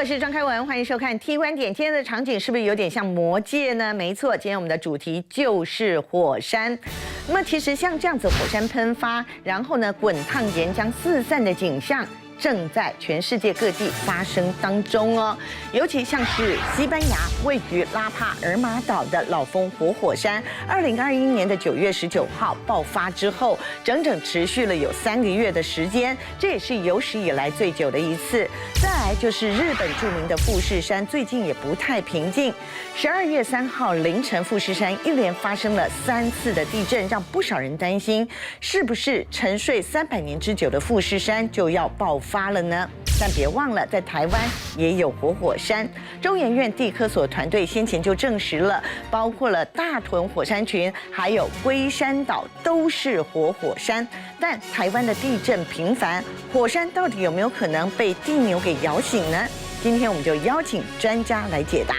是张开文，欢迎收看 T 观点。今天的场景是不是有点像魔戒呢？没错，今天我们的主题就是火山。那么其实像这样子火山喷发，然后呢滚烫岩浆四散的景象，正在全世界各地发生当中哦。尤其像是西班牙位于拉帕尔马岛的老蜂活火山，2021年的9月19号爆发之后，整整持续了有3个月的时间，这也是有史以来最久的一次。再来就是日本著名的富士山，最近也不太平静。12月3号凌晨，富士山一连发生了3次的地震，让不少人担心，是不是沉睡300年之久的富士山就要爆发了呢？但别忘了，在台湾也有活火山。中研院地科所团队先前就证实了，包括了大屯火山群，还有龟山岛都是活火山。但台湾的地震频繁，火山到底有没有可能被地牛给摇醒呢？今天我们就邀请专家来解答。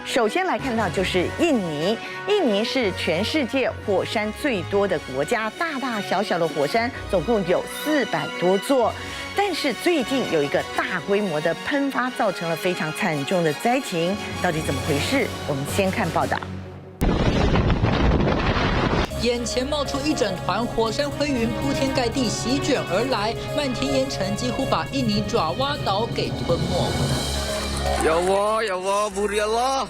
首先来看到就是印尼，印尼是全世界火山最多的国家，大大小小的火山总共有400多座。但是最近有一个大规模的喷发，造成了非常惨重的灾情，到底怎么回事？我们先看报道。眼前冒出一整团火山灰云，铺天盖地席卷而来，漫天烟尘几乎把印尼爪哇岛给吞没。Ya Allah, Buri Allah.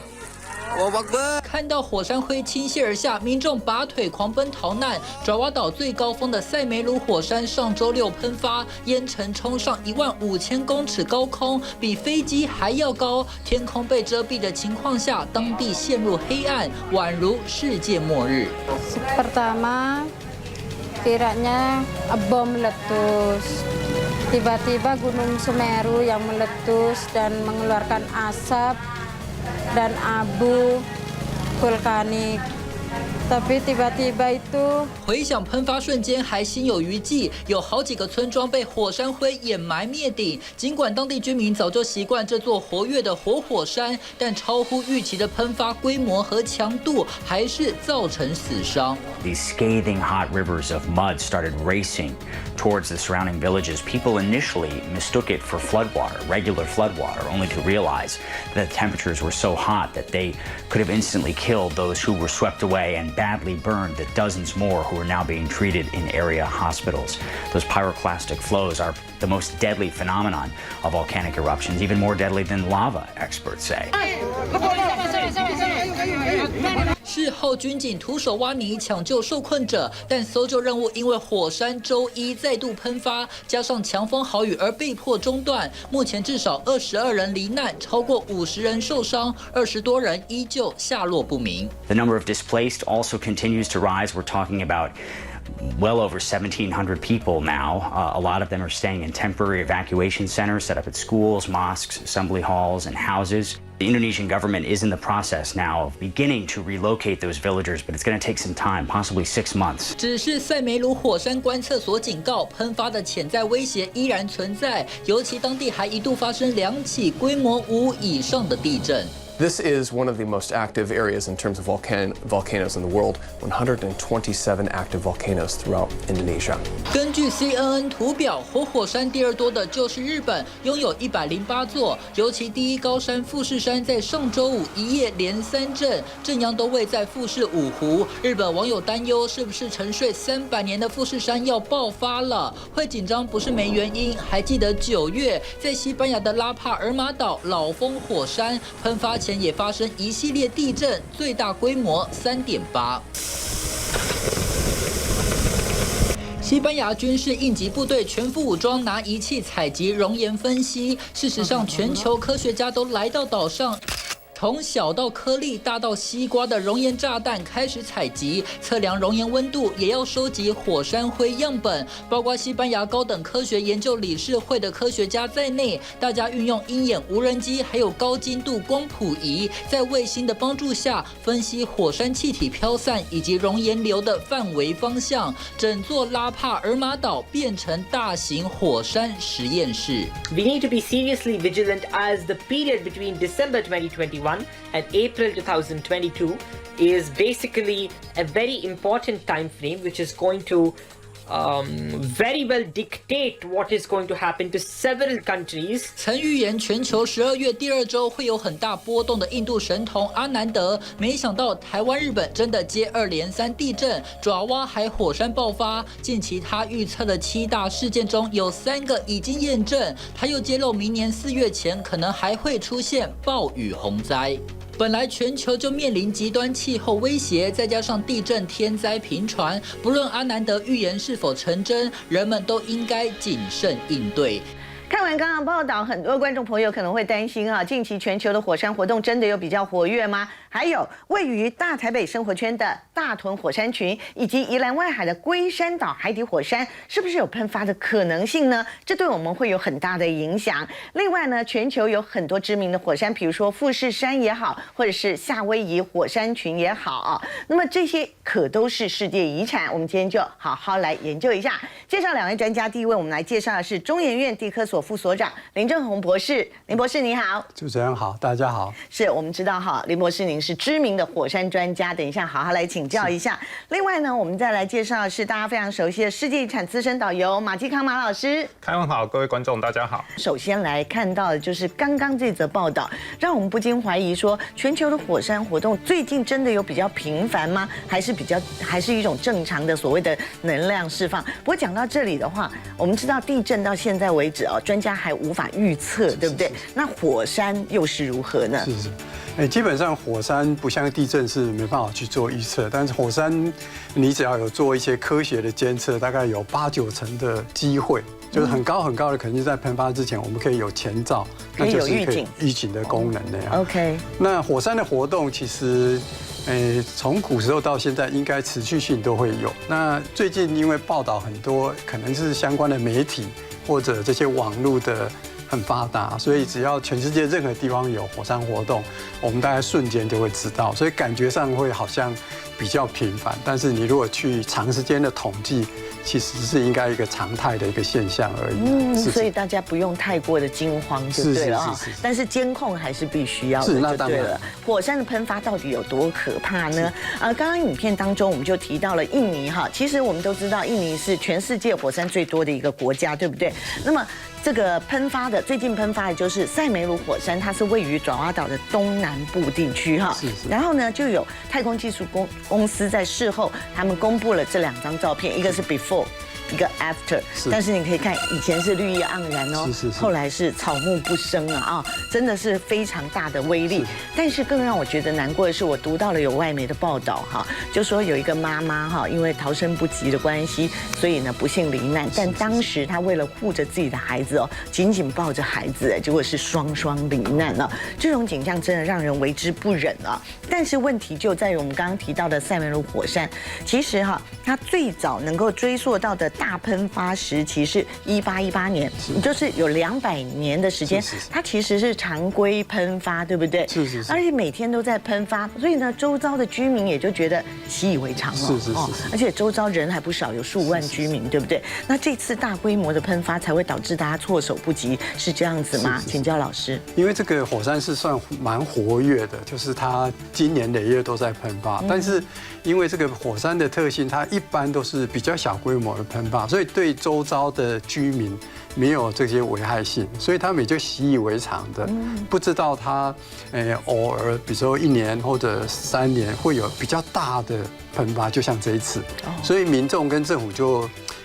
看到火山灰倾泻而下，民众拔腿狂奔逃难。爪哇岛最高峰的塞梅鲁火山上周6喷发，烟尘冲上15000公尺高空，比飞机还要高。天空被遮蔽的情况下，当地陷入黑暗，宛如世界末日。Pertama, kiranya bom meletus. Tiba-tiba Gunung Semeru yang meletus dan mengeluarkan asap dan abu vulkanik. Tapi tiba-tiba itu 回想喷发瞬间还心有余悸，有好几个村庄被火山灰掩埋灭顶。尽管当地居民早就习惯这座活跃的活火山，但超乎预期的喷发规模和强度还是造成死伤。These scathing hot rivers of mud started racing towards the surrounding villages. People initially mistook it for floodwater, regular floodwater, only to realize that the temperatures were so hot that they could have instantly killed those who were swept away and badly burned the dozens more who are now being treated in area hospitals. Those pyroclastic flows are the most deadly phenomenon of volcanic eruptions, even more deadly than lava, experts say. 事后，军警徒手挖泥抢救受困者，但搜救任务因为火山周一再度喷发，加上强风豪雨而被迫中断。目前至少22人罹难，超过50人受伤，20多人依旧下落不明。The number of displaced also continues to rise. We're talking about well over 1,700 people now. A lot of them are staying in temporary evacuation centers set up at schools, mosques, assembly halls, and houses. The Indonesian government is in the process now of beginning to relocate those villagers, but it's going to take some time, possibly 6 months. 只是塞梅鲁火山观测所警告，喷发的潜在威胁依然存在，尤其当地还一度发生2起规模5以上的地震。This is one of the most active areas in terms of volcanoes in the world, 127 active volcanoes throughout Indonesia. 根据 CNN 图表，活火山第2多的就是日本，拥有108座，尤其第一高山富士山在上周5一夜连3震，震央都位在富士五湖。日本网友担忧，是不是沉睡300年的富士山要爆发了？会紧张不是没原因，还记得9月在西班牙的拉帕尔马岛老蜂火山喷发前也发生一系列地震，最大规模3.8。西班牙军事应急部队全副武装，拿仪器采集熔岩分析。事实上，全球科学家都来到岛上。从小到颗粒、大到西瓜的熔岩炸弹开始采集，测量熔岩温度，也要收集火山灰样本。包括西班牙高等科学研究理事会的科学家在内，大家运用鹰眼无人机还有高精度光谱仪，在卫星的帮助下分析火山气体飘散以及熔岩流的范围方向。整座拉帕尔马岛变成大型火山实验室。We need to be seriously vigilant as the period between December 2021 and April 2022 is basically a very important time frame which is going to very well dictate what is going to happen to several countries. 曾预言全球12月第2周会有很大波动的印度神童阿南德，没想到台湾、日本真的接二连三地震，爪哇还火山爆发。近期他预测的7大事件中有3个已经验证。他又揭露，明年4月前可能还会出现暴雨洪灾。本来全球就面临极端气候威胁，再加上地震天灾频传，不论阿南德预言是否成真，人们都应该谨慎应对。看完刚刚报道，很多观众朋友可能会担心啊，近期全球的火山活动真的有比较活跃吗？还有位于大台北生活圈的大屯火山群，以及宜兰外海的龟山岛海底火山，是不是有喷发的可能性呢？这对我们会有很大的影响。另外呢，全球有很多知名的火山，比如说富士山也好，或者是夏威夷火山群也好啊，那么这些可都是世界遗产。我们今天就好好来研究一下。介绍2位专家，第一位我们来介绍的是中研院地科所副所长林正宏博士。林博士你好。主持人好，大家好。是我们知道哈，林博士您是知名的火山专家，等一下好好来请教一下。另外呢，我们再来介绍的是大家非常熟悉的世界遗产资深导游马继康马老师。开文好，各位观众大家好。首先来看到的就是刚刚这则报道，让我们不禁怀疑说，全球的火山活动最近真的有比较频繁吗？还是一种正常的所谓的能量释放？不过讲到这里的话，我们知道地震到现在为止哦，专家还无法预测，对不对？那火山又是如何呢？是，基本上火山不像地震是没办法去做预测，但是火山你只要有做一些科学的监测，大概有8、9成的机会，就是很高很高的，肯定在喷发之前我们可以有前兆，可以有预警的功能那样。OK， 那火山的活动其实。从古时候到现在，应该持续性都会有。那最近因为报道很多，可能是相关的媒体或者这些网络的很发达，所以只要全世界任何地方有火山活动，我们大概瞬间就会知道，所以感觉上会好像比较频繁。但是你如果去长时间的统计，其实是应该一个常态的一个现象而已。所以大家不用太过的惊慌就对了啊。但是监控还是必须要的，就对了。火山的喷发到底有多可怕呢？刚刚影片当中我们就提到了印尼哈，其实我们都知道印尼是全世界火山最多的一个国家，对不对？那么这个最近喷发的就是塞梅鲁火山，它是位于爪哇岛的东南部地区哈。然后呢，就有太空技术公司在事后，他们公布了这2张照片，一个是 before， 一个 after。但是你可以看，以前是绿意盎然哦，后来是草木不生啊，真的是非常大的威力。但是更让我觉得难过的是，我读到了有外媒的报道哈，就说有一个妈妈哈，因为逃生不及的关系，所以呢不幸罹难。但当时她为了护着自己的孩子哦，紧紧抱着孩子，结果是双罹难了。这种景象真的让人为之不忍啊。但是问题就在于我们刚刚提到的塞梅鲁火山，其实哈，它最早能够追溯到的大喷发时期是1818年，就是有200年的时间，它其实是常规喷发，对不对？是。而且每天都在喷发，所以呢，周遭的居民也就觉得习以为常了。是。而且周遭人还不少，有数万居民，对不对？那这次大规模的喷发才会导致大家措手不及，是这样子吗？请教老师。因为这个火山是算蛮活跃的，就是它经年累月都在喷发，但是因为这个火山的特性，它一般都是比较小规模的喷发，所以对周遭的居民没有这些危害性，所以他们也就习以为常的，不知道它偶尔，比如说1年或者3年会有比较大的喷发，就像这一次，所以民众跟政府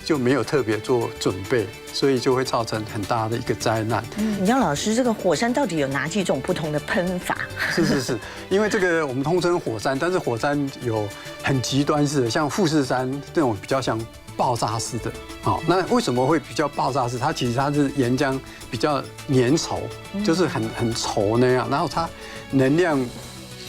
就没有特别做准备，所以就会造成很大的一个灾难。你要老师，这个火山到底有哪几种不同的喷法？是，因为这个我们通称火山，但是火山有很极端式的，像富士山这种比较像爆炸式的。好，那为什么会比较爆炸式？它其实是岩浆比较粘稠，就是很稠那样，然后它能量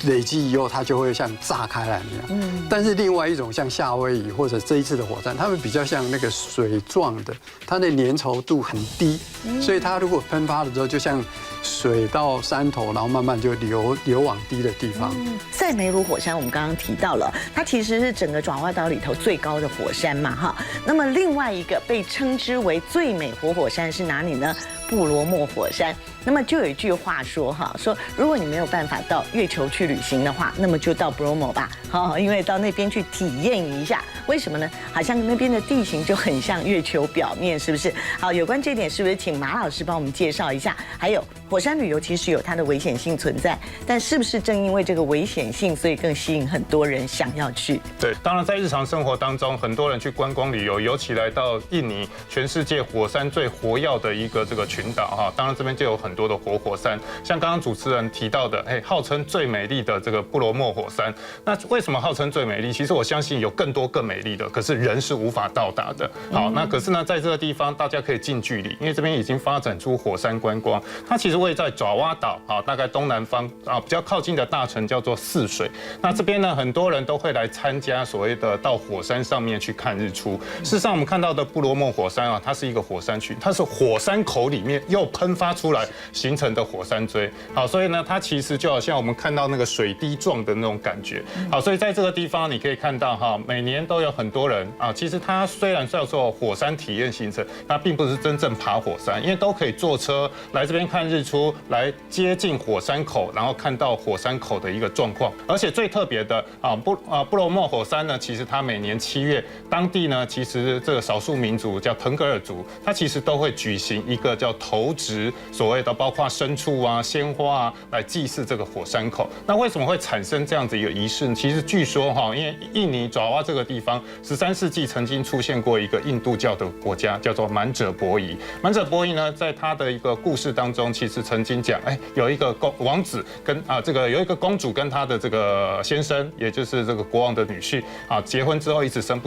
累积以后，它就会像炸开来那样。但是另外一种像夏威夷或者这一次的火山，它们比较像那个水状的，它的粘稠度很低，所以它如果喷发的时候，就像水到山头，然后慢慢就流往低的地方。塞梅鲁火山我们刚刚提到了，它其实是整个爪哇岛里头最高的火山嘛，哈。那么另外一个被称之为最美活火山是哪里呢？布罗莫火山。那么就有一句话说哈，说如果你没有办法到月球去旅行的话，那么就到布罗莫吧，好，因为到那边去体验一下。为什么呢？好像那边的地形就很像月球表面，是不是？好，有关这点是不是请马老师帮我们介绍一下？还有火山旅游其实有它的危险性存在，但是不是正因为这个危险性，所以更吸引很多人想要去？对，当然在日常生活当中，很多人去观光旅游，尤其来到印尼，全世界火山最活跃的一个这个群岛哈。当然这边就有很多的活火山，像刚刚主持人提到的，号称最美丽的这个布罗莫火山。那为什么号称最美丽？其实我相信有更多更美丽的，可是人是无法到达的。好，那可是呢，在这个地方大家可以近距离，因为这边已经发展出火山观光。它其实位在爪哇岛啊，大概东南方啊，比较靠近的大城叫做泗水。那这边呢，很多人都会来参加所谓的到火山上面去看日出。事实上，我们看到的布罗莫火山啊，它是一个火山群，它是火山口里面又喷发出来形成的火山锥。好，所以呢，它其实就好像我们看到那个水滴状的那种感觉。好，所以在这个地方你可以看到哈，每年都有很多人啊，其实它虽然叫做火山体验行程，它并不是真正爬火山，因为都可以坐车来这边看日出，来接近火山口，然后看到火山口的一个状况。而且最特别的布罗莫火山呢，其实它每年7月，当地呢其实这个少数民族叫腾格尔族，它其实都会举行一个叫投掷所谓的包括牲畜啊、鲜花啊，来祭祀这个火山口。那为什么会产生这样子一个仪式呢？其实据说哈，因为印尼爪哇这个地方13世纪曾经出现过一个印度教的国家，叫做满者伯夷。满者伯夷呢，在他的一个故事当中，其实曾经讲，有一个王子跟有一个公主跟他的这个先生，也就是这个国王的女婿啊，结婚之后一直生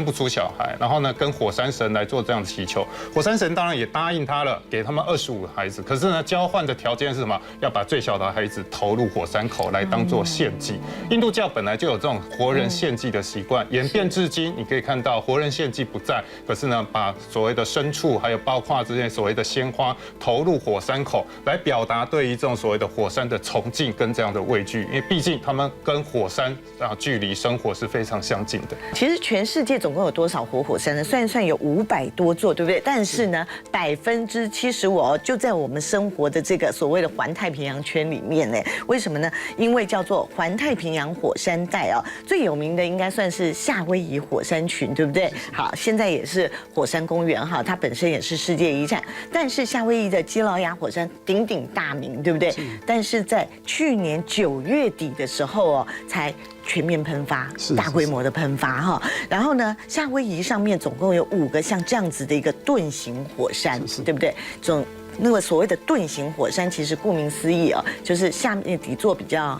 不出小孩，然后呢跟火山神来做这样的祈求。火山神当然也答应他了，给他们25个孩子。可是呢，交换的条件是什么？要把最小的孩子投入火山口来当做献祭。印度教本来就有这种活人献祭的习惯，演变至今，你可以看到活人献祭不在，可是呢，把所谓的牲畜，还有包括这些所谓的鲜花投入火山口，来表达对于这种所谓的火山的崇敬跟这样的畏惧，因为毕竟他们跟火山距离生活是非常相近的。其实全世界总共有多少活火山呢？算一算有500多座，对不对？但是呢，75%就在我们生活的这个所谓的环太平洋圈里面呢。为什么呢？因为叫做环太平洋火山带啊，最有名的应该算是夏威夷火山群，对不对？好，现在也是火山公园哈，它本身也是世界遗产。但是夏威夷的基劳亚火山鼎鼎大名，对不对？但是在去年9月底的时候才全面喷发，大规模的喷发哈。然后呢，夏威夷上面总共有5个像这样子的一个盾形火山，对不对？那个所谓的盾形火山，其实顾名思义就是下面底座比较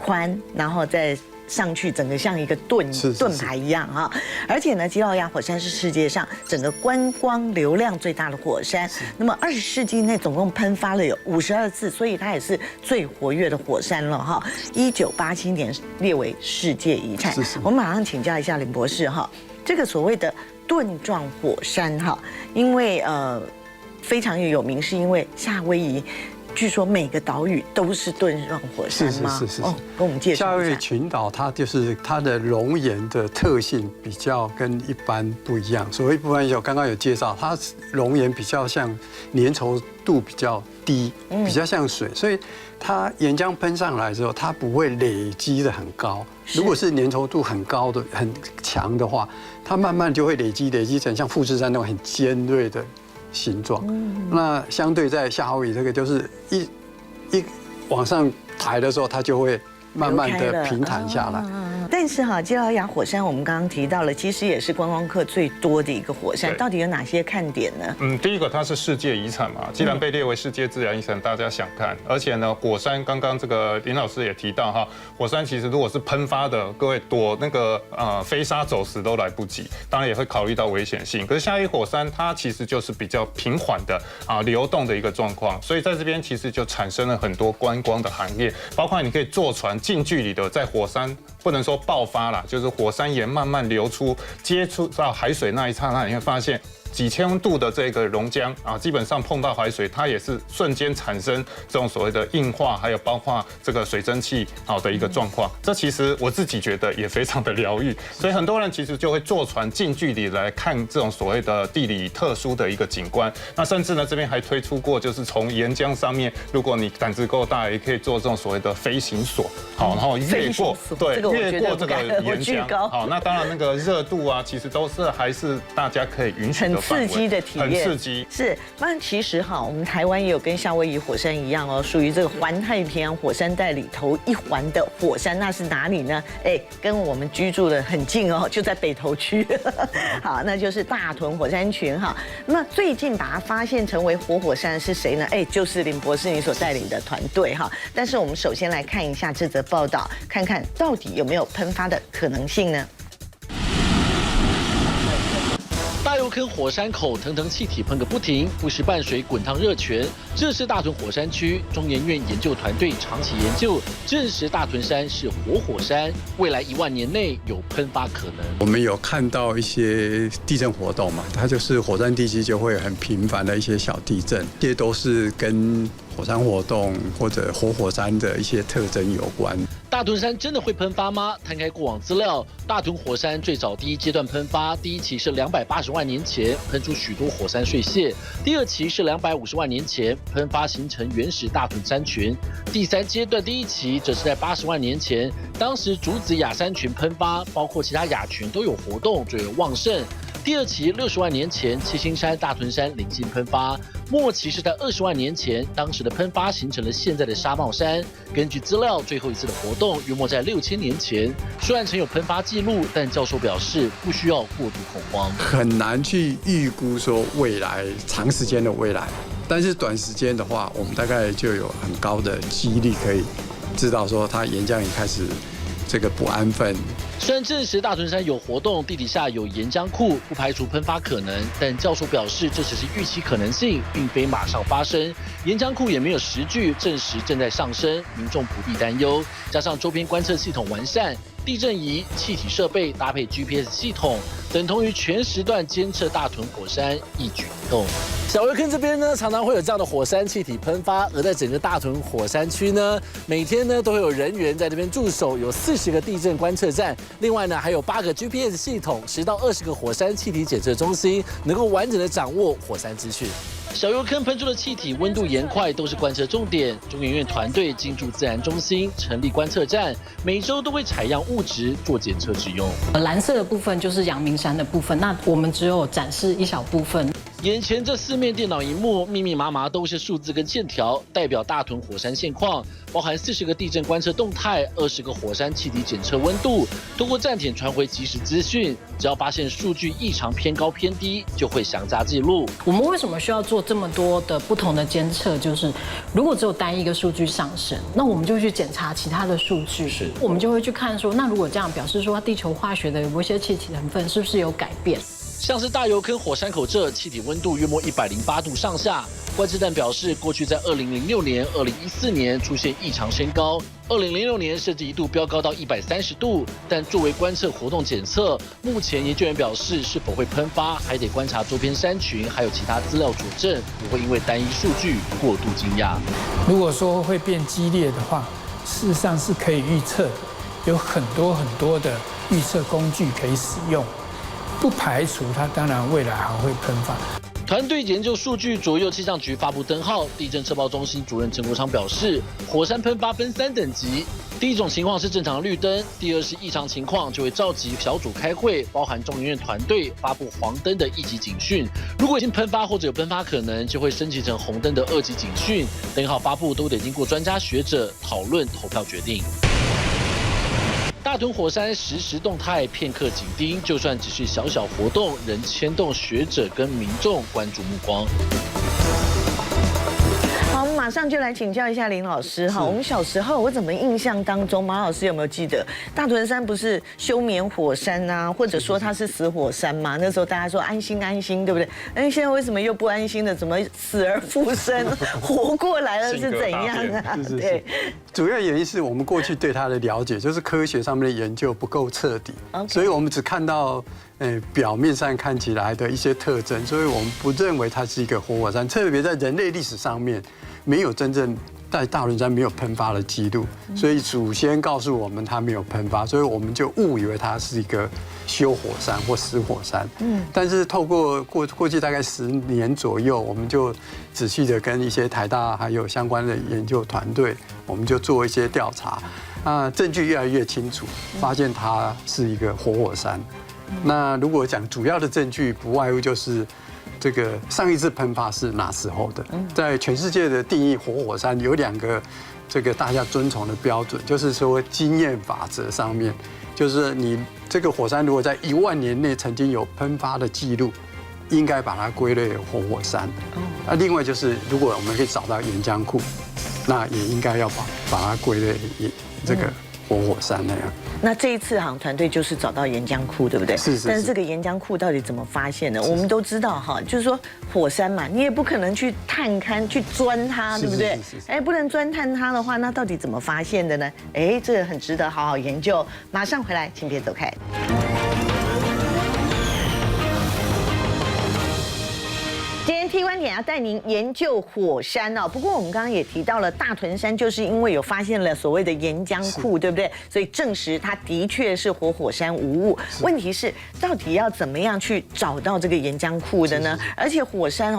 宽，然后再上去，整个像一个盾牌一样哈。而且呢，基劳亚火山是世界上整个观光流量最大的火山。那么20世纪内总共喷发了有52次，所以它也是最活跃的火山了哈。1987年列为世界遗产。我们马上请教一下林博士哈，这个所谓的盾状火山哈，因为非常有名，是因为夏威夷据说每个岛屿都是盾状火山吗？是。跟我们介绍一下。夏威夷群岛它就是它的熔岩的特性比较跟一般不一样。所谓不一样，刚刚有介绍，它熔岩比较像粘稠度比较低，比较像水，所以它岩浆喷上来之后，它不会累积的很高。如果是粘稠度很高的、很强的话，它慢慢就会累积成像富士山那种很尖锐的形状。那相对在夏威夷这个就是一往上抬的时候，它就会慢慢的平坦下来。但是哈，基劳亚火山我们刚刚提到了，其实也是观光客最多的一个火山，到底有哪些看点呢？第一个它是世界遗产嘛，既然被列为世界自然遗产，大家想看。而且呢，火山刚刚这个林老师也提到哈，火山其实如果是喷发的，各位躲那个飞沙走石都来不及，当然也会考虑到危险性。可是夏威夷火山它其实就是比较平缓的流动的一个状况，所以在这边其实就产生了很多观光的行业，包括你可以坐船近距离的在火山，不能说爆发啦，就是火山岩慢慢流出，接触到海水那一刹那，你会发现几千度的这个熔浆啊，基本上碰到海水，它也是瞬间产生这种所谓的硬化，还有包括这个水蒸气好的一个状况。这其实我自己觉得也非常的疗愈，所以很多人其实就会坐船近距离来看这种所谓的地理特殊的一个景观。那甚至呢，这边还推出过，就是从岩浆上面，如果你胆子够大，也可以做这种所谓的飞行索，好，然后越过，对，越过这个岩浆，好，那当然那个热度啊，其实都是还是大家可以允许的范围，很刺激的体验，很刺激。是，那其实哈，我们台湾也有跟夏威夷火山一样哦，属于这个环太平洋火山带里头一环的火山，那是哪里呢？哎，跟我们居住的很近哦，就在北投区。好，那就是大屯火山群哈。那么最近把它发现成为活火山是谁呢？哎，就是林博士你所带领的团队哈。但是我们首先来看一下这则报道，看看到底有没有喷发的可能性呢？大油坑火山口腾腾气体喷个不停，不时伴随滚烫热泉。这是大屯火山区中研院研究团队长期研究，证实大屯山是活火山，未来1万年内有喷发可能。我们有看到一些地震活动嘛，它就是火山地基就会很频繁的一些小地震，这些都是跟火山活动或者活火山的一些特征有关。大屯山真的会喷发吗？摊开过往资料，大屯火山最早第一阶段喷发，第一期是280万年前喷出许多火山碎屑，第二期是250万年前喷发形成原始大屯山群，第三阶段第一期则是在80万年前，当时竹子亚山群喷发，包括其他亚群都有活动，最为旺盛。第二期60万年前，七星山、大屯山零星喷发。末期是在20万年前，当时的喷发形成了现在的沙帽山。根据资料，最后一次的活动约莫在6000年前。虽然曾有喷发记录，但教授表示不需要过度恐慌，很难去预估说未来长时间的未来，但是短时间的话，我们大概就有很高的几率可以知道说它岩浆已开始这个不安分。虽然证实大屯山有活动，地底下有岩浆库，不排除喷发可能，但教授表示这只是预期可能性，并非马上发生。岩浆库也没有实据证实正在上升，民众不必担忧。加上周边观测系统完善，地震仪、气体设备搭配 GPS 系统，等同于全时段监测大屯火山一举一动。小油坑这边呢，常常会有这样的火山气体喷发，而在整个大屯火山区呢，每天呢都会有人员在这边驻守，有40个地震观测站，另外呢还有8个 GPS 系统，10到20个火山气体检测中心，能够完整的掌握火山资讯。小油坑喷出的气体、温度、岩块都是观测重点。中研院团队进驻自然中心，成立观测站，每周都会采样物质做检测之用。蓝色的部分就是阳明山的部分，那我们只有展示一小部分。眼前这4面电脑荧幕，密密麻麻都是数字跟线条，代表大屯火山现况，包含40个地震观测动态、20个火山气体检测温度，通过站点传回即时资讯。只要发现数据异常偏高偏低，就会详加记录。我们为什么需要做这么多的不同的监测？就是如果只有单一个数据上升，那我们就去检查其他的数据，我们就会去看说，那如果这样表示说，地球化学的有一些气体成分是不是有改变？像是大油坑火山口这气体温度约莫108度上下，观测站表示，过去在2006年、2014年出现异常升高，2006年甚至一度飙高到130度。但作为观测活动检测，目前研究员表示，是否会喷发，还得观察周边山群还有其他资料佐证，不会因为单一数据过度惊讶。如果说会变激烈的话，事实上是可以预测的，有很多的预测工具可以使用。不排除它当然未来还会喷发。团队研究数据，左右气象局发布灯号。地震测报中心主任陈国昌表示，火山喷发分3等级，第一种情况是正常的绿灯，第二是异常情况，就会召集小组开会，包含中研院团队发布黄灯的1级警讯。如果已经喷发或者有喷发可能，就会升级成红灯的2级警讯。灯号发布都得经过专家学者讨论投票决定。大屯火山实时动态，片刻紧盯，就算只是小小活动，仍牵动学者跟民众关注目光。好，马上就来请教一下林老师哈。我们小时候，我怎么印象当中，马老师有没有记得大屯山不是休眠火山啊，或者说它是死火山嘛？那时候大家说安心安心，对不对？哎，现在为什么又不安心了？怎么死而复生，活过来了是怎样啊？对，主要原因是我们过去对它的了解，就是科学上面的研究不够彻底，所以我们只看到表面上看起来的一些特征，所以我们不认为它是一个活火山。特别在人类历史上面，没有真正在大屯山没有喷发的记录，所以祖先告诉我们它没有喷发，所以我们就误以为它是一个休火山或死火山。但是透过过去大概10年左右，我们就仔细的跟一些台大还有相关的研究团队，我们就做一些调查，证据越来越清楚，发现它是一个活火山。那如果讲主要的证据，不外乎就是这个上一次喷发是哪时候的？在全世界的定义活火山有2个这个大家遵从的标准，就是说经验法则上面，就是你这个火山如果在1万年内曾经有喷发的记录，应该把它归类为活火山。那另外就是如果我们可以找到岩浆库，那也应该要把它归类这个活火山那样。那这一次好像团队就是找到岩浆库，对不对？是。但是这个岩浆库到底怎么发现的？我们都知道哈，就是说火山嘛，你也不可能去探勘、去钻它，对不对？哎，不能钻探它的话，那到底怎么发现的呢？哎，这个很值得好好研究。马上回来，请别走开。今天 T 观点要带您研究火山哦。不过我们刚刚也提到了，大屯山就是因为有发现了所谓的岩浆库，对不对？所以证实它的确是活火山无误。问题是，到底要怎么样去找到这个岩浆库的呢？而且火山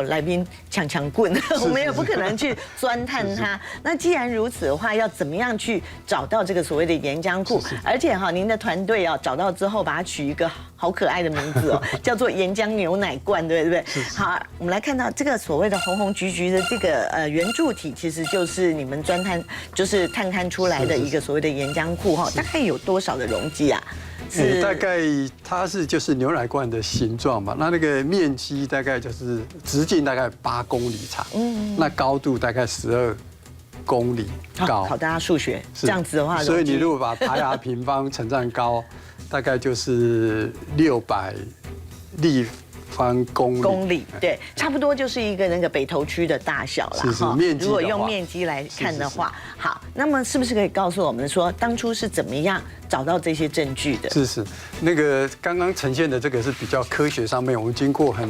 来宾抢棍，我们也不可能去钻探它。那既然如此的话，要怎么样去找到这个所谓的岩浆库？而且您的团队找到之后，把它取一个好可爱的名字叫做岩浆牛奶罐，对不对？好，我们来看到这个所谓的红红橘橘的这个圆柱体，其实就是你们钻探就是探勘出来的一个所谓的岩浆库大概有多少的容积啊？大概它就是牛奶罐的形状嘛，那个面积大概就是直径大概8公里长，那高度大概12公里高。考大家数学，这样子的话，所以你如果把8r平方乘上高，大概就是600立方公里，对，差不多就是一个那个北投区的大小了哈。如果用面积来看的话，好，那么是不是可以告诉我们说，当初是怎么样找到这些证据的？是，那个刚刚呈现的这个是比较科学上面，我们经过很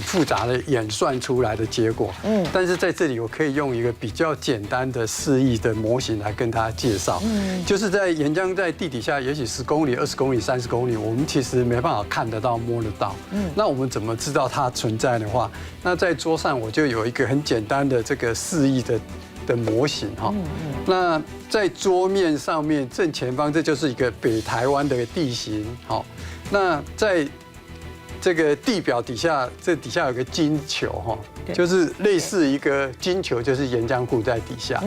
复杂的演算出来的结果。但是在这里我可以用一个比较简单的示意的模型来跟大家介绍。就是在岩浆在地底下，也许10公里、20公里、30公里，我们其实没办法看得到、摸得到。那我们怎么知道它存在的话，那在桌上我就有一个很简单的这个示意的模型哈。那在桌面上面正前方，这就是一个北台湾的地形。好，那在这个地表底下，这底下有个金球哈，就是类似一个金球，就是岩浆库在底下。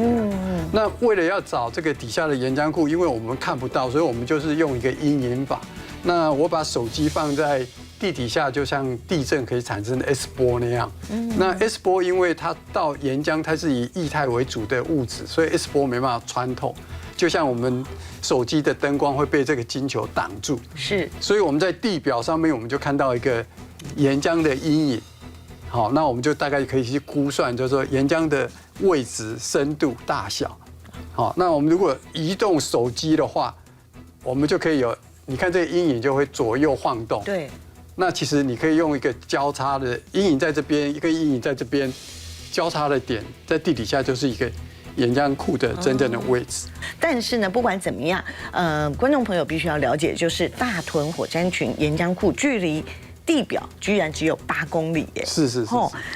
那为了要找这个底下的岩浆库，因为我们看不到，所以我们就是用一个阴影法。那我把手机放在地底下，就像地震可以产生的 S 波那样。那 S 波因为它到岩浆，它是以液态为主的物质，所以 S 波没办法穿透。就像我们手机的灯光会被这个金球挡住，所以我们在地表上面，我们就看到一个岩浆的阴影。好，那我们就大概可以去估算，就是说岩浆的位置、深度、大小。好，那我们如果移动手机的话，我们就可以有，你看这个阴影就会左右晃动。对。那其实你可以用一个交叉的阴影在这边，一个阴影在这边，交叉的点在地底下就是一个岩浆库的真正的位置。但是呢，不管怎么样，观众朋友必须要了解，就是大屯火山群岩浆库距离地表居然只有8公里耶！是。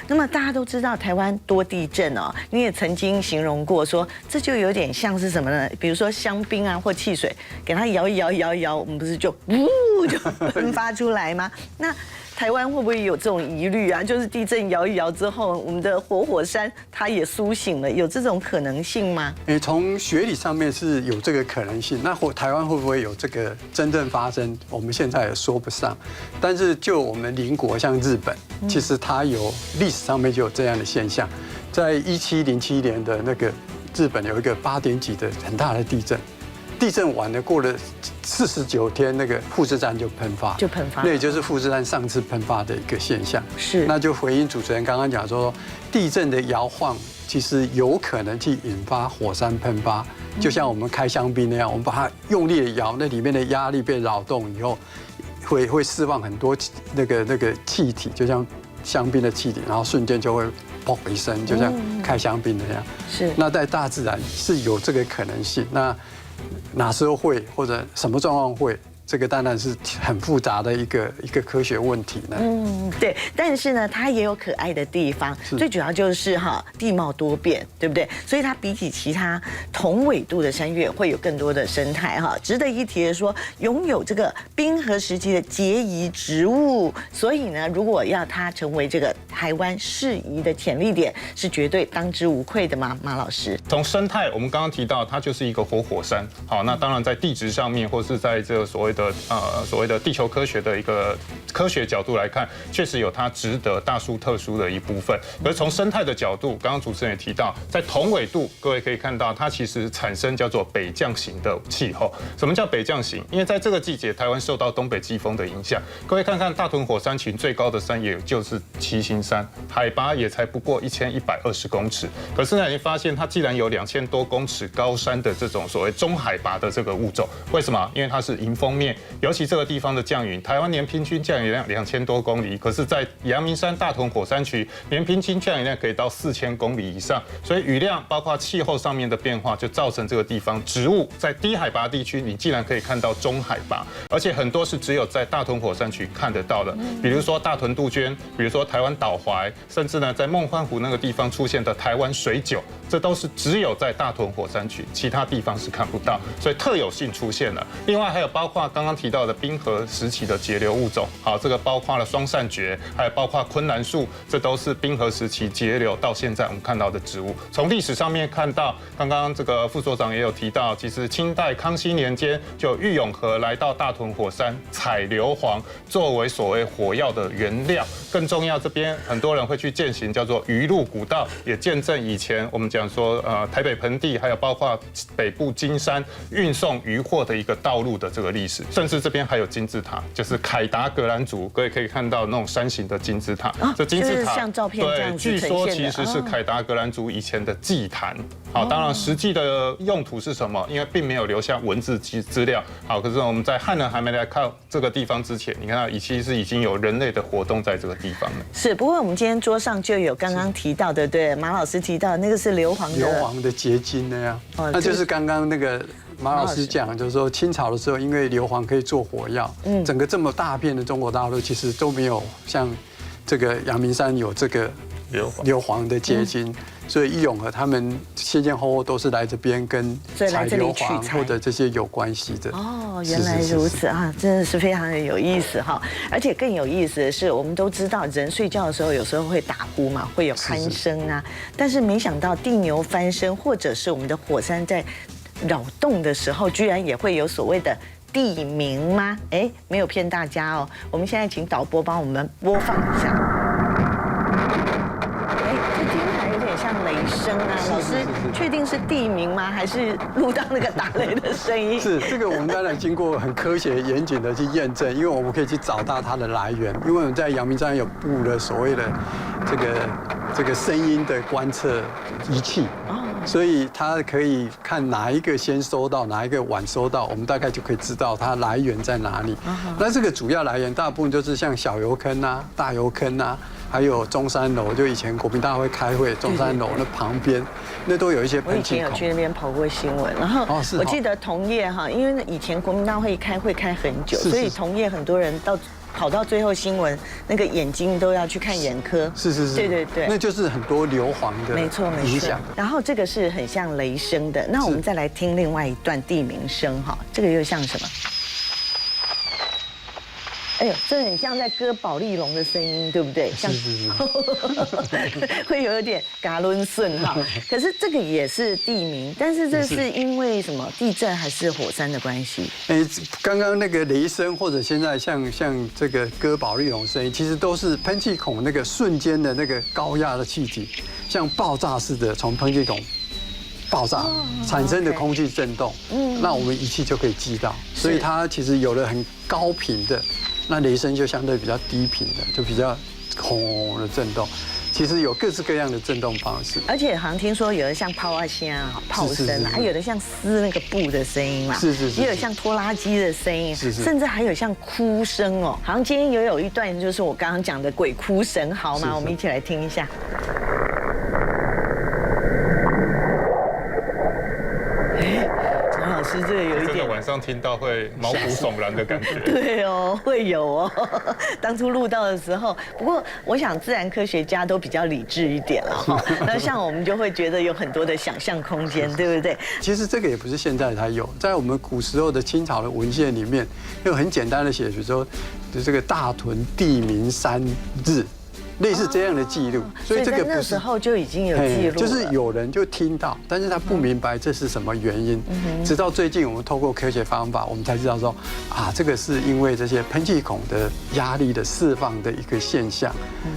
那么大家都知道台湾多地震哦，你也曾经形容过说，这就有点像是什么呢？比如说香槟啊或汽水，给它摇一摇，我们不是就就喷发出来吗？那台湾会不会有这种疑虑啊？就是地震摇一摇之后，我们的活火山它也苏醒了，有这种可能性吗？从学理上面是有这个可能性。那台湾会不会有这个真正发生？我们现在也说不上。但是就我们邻国像日本，其实它有历史上面就有这样的现象。在1707年的那个日本有一个8点几的很大的地震，地震完了过了49天，那个富士山就喷发，那也就是富士山上次喷发的一个现象。是，那就回应主持人刚刚讲说，地震的摇晃其实有可能去引发火山喷发，就像我们开香槟那样，我们把它用力的摇，那里面的压力被扰动以后，会释放很多那个气体，就像香槟的气体，然后瞬间就会砰一声，就像开香槟那样。是。那在大自然是有这个可能性，那哪时候会或者什么状况会？这个当然是很复杂的一个科学问题呢。对，但是呢，它也有可爱的地方，最主要就是地貌多变，对不对？所以它比起其他同纬度的山岳，会有更多的生态值得一提的说，拥有这个冰河时期的结遗植物，所以呢，如果要它成为这个台湾适宜的潜力点，是绝对当之无愧的吗？马老师，从生态，我们刚刚提到，它就是一个活火山。好，那当然在地质上面，或是在这个所谓的地球科学的一个科学角度来看，确实有它值得大殊特殊的一部分。可是从生态的角度，刚刚主持人也提到，在同纬度，各位可以看到，它其实产生叫做北降型的气候。什么叫北降型？因为在这个季节，台湾受到东北季风的影响。各位看看大屯火山群最高的山，也就是七星山，海拔也才不过1120公尺。可是呢，你发现它既然有2000多公尺高山的这种所谓中海拔的这个物种，为什么？因为它是迎风面。尤其这个地方的降雨，台湾年平均降雨量2000多公里，可是，在阳明山大屯火山区，年平均降雨量可以到4000公里以上。所以雨量包括气候上面的变化，就造成这个地方植物在低海拔地区，你竟然可以看到中海拔，而且很多是只有在大屯火山区看得到的，比如说大屯杜鹃，比如说台湾岛槐，甚至呢在梦幻湖那个地方出现的台湾水韭，这都是只有在大屯火山区，其他地方是看不到，所以特有性出现了。另外还有包括刚刚提到的冰河时期的节流物种，好，这个包括了双扇蕨，还有包括昆兰树，这都是冰河时期节流到现在我们看到的植物。从历史上面看到，刚刚这个副所长也有提到，其实清代康熙年间就郁永河来到大屯火山采硫磺作为所谓火药的原料。更重要，这边很多人会去践行叫做鱼路古道，也见证以前我们讲说台北盆地，还有包括北部金山运送渔货的一个道路的这个历史。甚至这边还有金字塔，就是凯达格兰族，各位可以看到那种山形的金字塔。这金字塔像照片这样子对，据说其实是凯达格兰族以前的祭坛。好，当然实际的用途是什么？因为并没有留下文字资料。好，可是我们在汉人还没来看这个地方之前，你看到其实已经有人类的活动在这个地方了。是，不过我们今天桌上就有刚刚提到的，对，马老师提到那个是硫磺的结晶那样，那就是刚刚那个。马老师讲，就是说清朝的时候，因为硫磺可以做火药，整个这么大片的中国大陆其实都没有像这个阳明山有这个硫磺的结晶，所以郁永河他们先先后后都是来这边跟采硫磺或者这些有关系的。哦，原来如此啊，真的是非常的有意思哈！而且更有意思的是，我们都知道人睡觉的时候有时候会打呼嘛，会有鼾声啊，但是没想到地牛翻身或者是我们的火山在扰动的时候，居然也会有所谓的地鸣吗？哎，没有骗大家哦。我们现在请导播帮我们播放一下。哎，这听起来有点像雷声啊。老师，确定是地鸣吗？还是录到那个打雷的声音？是这个，我们当然经过很科学严谨的去验证，因为我们可以去找到它的来源。因为我们在阳明山有布了所谓的这个声音的观测仪器。所以它可以看哪一个先收到，哪一个晚收到，我们大概就可以知道它来源在哪里。那这个主要来源大部分就是像小油坑啊、大油坑啊，还有中山楼，就以前国民大会开会，中山楼那旁边，那都有一些喷气孔。我以前有去那边跑过新闻，然后我记得同业哈，因为以前国民大会开会开很久，所以同业很多人跑到最后新闻，那个眼睛都要去看眼科。是，对，那就是很多硫磺的影响。然后这个是很像雷声的，那我们再来听另外一段地鸣声哈，这个又像什么？哎呦，这很像在割保丽龙的声音，对不对？是，会有点嘎伦顺哈。可是这个也是地名，但是这是因为什么地震还是火山的关系？刚刚那个雷声或者现在像这个割保丽龙声音，其实都是喷气孔那个瞬间的那个高压的气体，像爆炸似的从喷气孔爆炸产生的空气震动，那我们仪器就可以记到，所以它其实有了很高频的。那雷声就相对比较低频的，就比较轰的震动。其实有各式各样的震动方式，而且好像听说有的像炮声啊、炮声啊，还有的像撕那个布的声音嘛，也有像拖拉机的声音，甚至还有像哭声哦。好像今天也有一段就是我刚刚讲的鬼哭神嚎嘛，我们一起来听一下。老师，这个有一点，晚上听到会毛骨悚然的感觉。对哦，会有哦。当初录到的时候，不过我想自然科学家都比较理智一点了哈。那像我们就会觉得有很多的想象空间，对不对？其实这个也不是现在才有，在我们古时候的清朝的文献里面，用很简单的写，比如说这个大屯地名3日。类似这样的记录，所以这个那时候就已经有记录了，就是有人就听到，但是他不明白这是什么原因。直到最近我们透过科学方法，我们才知道说啊，这个是因为这些喷气孔的压力的释放的一个现象。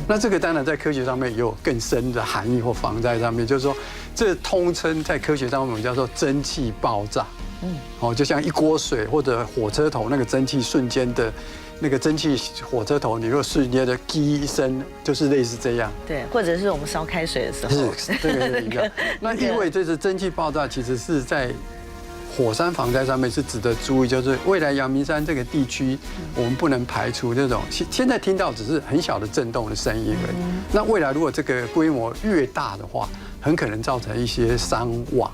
那这个当然在科学上面也有更深的含义或防在上面，就是说这通称在科学上面我们叫做蒸汽爆炸。就像一锅水或者火车头那个蒸汽瞬间的。那个蒸汽火车头，你如果瞬间的“叽”一声，就是类似这样。对，或者是我们烧开水的时候。是，这个是一样。那因为这是蒸汽爆炸，其实是在火山防灾上面是值得注意，就是未来阳明山这个地区，我们不能排除这种现在听到只是很小的震动的声音而已。那未来如果这个规模越大的话，很可能造成一些伤亡。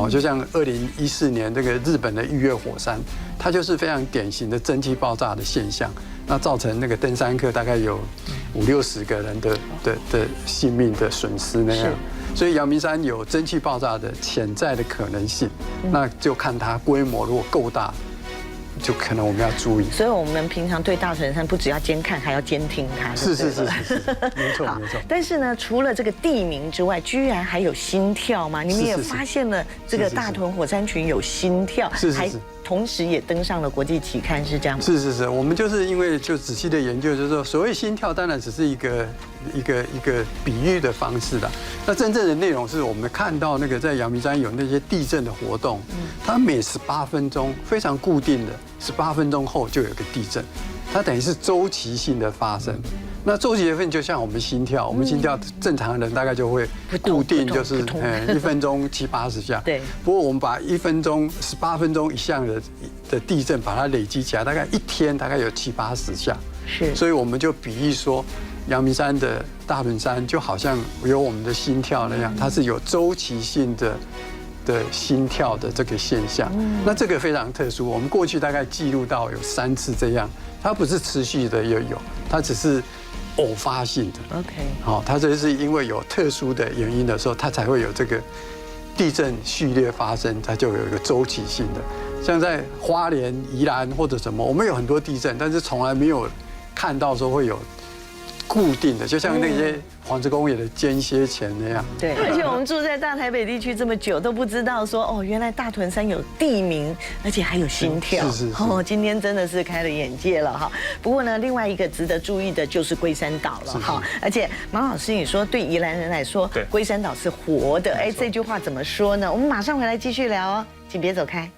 就像2014年这个日本的玉月火山，它就是非常典型的蒸汽爆炸的现象，那造成那个登山客大概有50-60个人的性命的损失那样。所以阳明山有蒸汽爆炸的潜在的可能性，那就看它规模如果够大。就可能我们要注意，所以我们平常对大屯山不只要监看，还要监听它。是，没错。但是呢，除了这个地名之外，居然还有心跳吗？你们也发现了这个大屯火山群有心跳，还同时也登上了国际期刊，是这样吗？是，我们就是因为就仔细的研究，就是说所谓心跳，当然只是一个比喻的方式啦。那真正的内容是我们看到那个在阳明山有那些地震的活动，它每18分钟非常固定的，18分钟后就有一个地震，它等于是周期性的发生。那周期性就像我们心跳，我们心跳正常人大概就会固定，就是1分钟70-80下。对。不过我们把1分钟、18分钟以下的地震把它累积起来，大概一天大概有70-80下。是。所以我们就比喻说，阳明山的大屯山就好像有我们的心跳那样，它是有周期性的心跳的这个现象。那这个非常特殊，我们过去大概记录到有3次这样，它不是持续的有，它只是偶发性的。OK， 它这是因为有特殊的原因的时候，它才会有这个地震序列发生，它就有一个周期性的。像在花莲、宜兰或者什么，我们有很多地震，但是从来没有看到说会有固定的，就像那些黄石公园的间歇泉那样。对，而且我们住在大台北地区这么久，都不知道说哦，原来大屯山有地名，而且还有心跳。是。今天真的是开了眼界了哈。不过呢，另外一个值得注意的就是龟山岛了哈。而且马老师，你说对宜兰人来说，龟山岛是活的，这句话怎么说呢？我们马上回来继续聊哦，请别走开。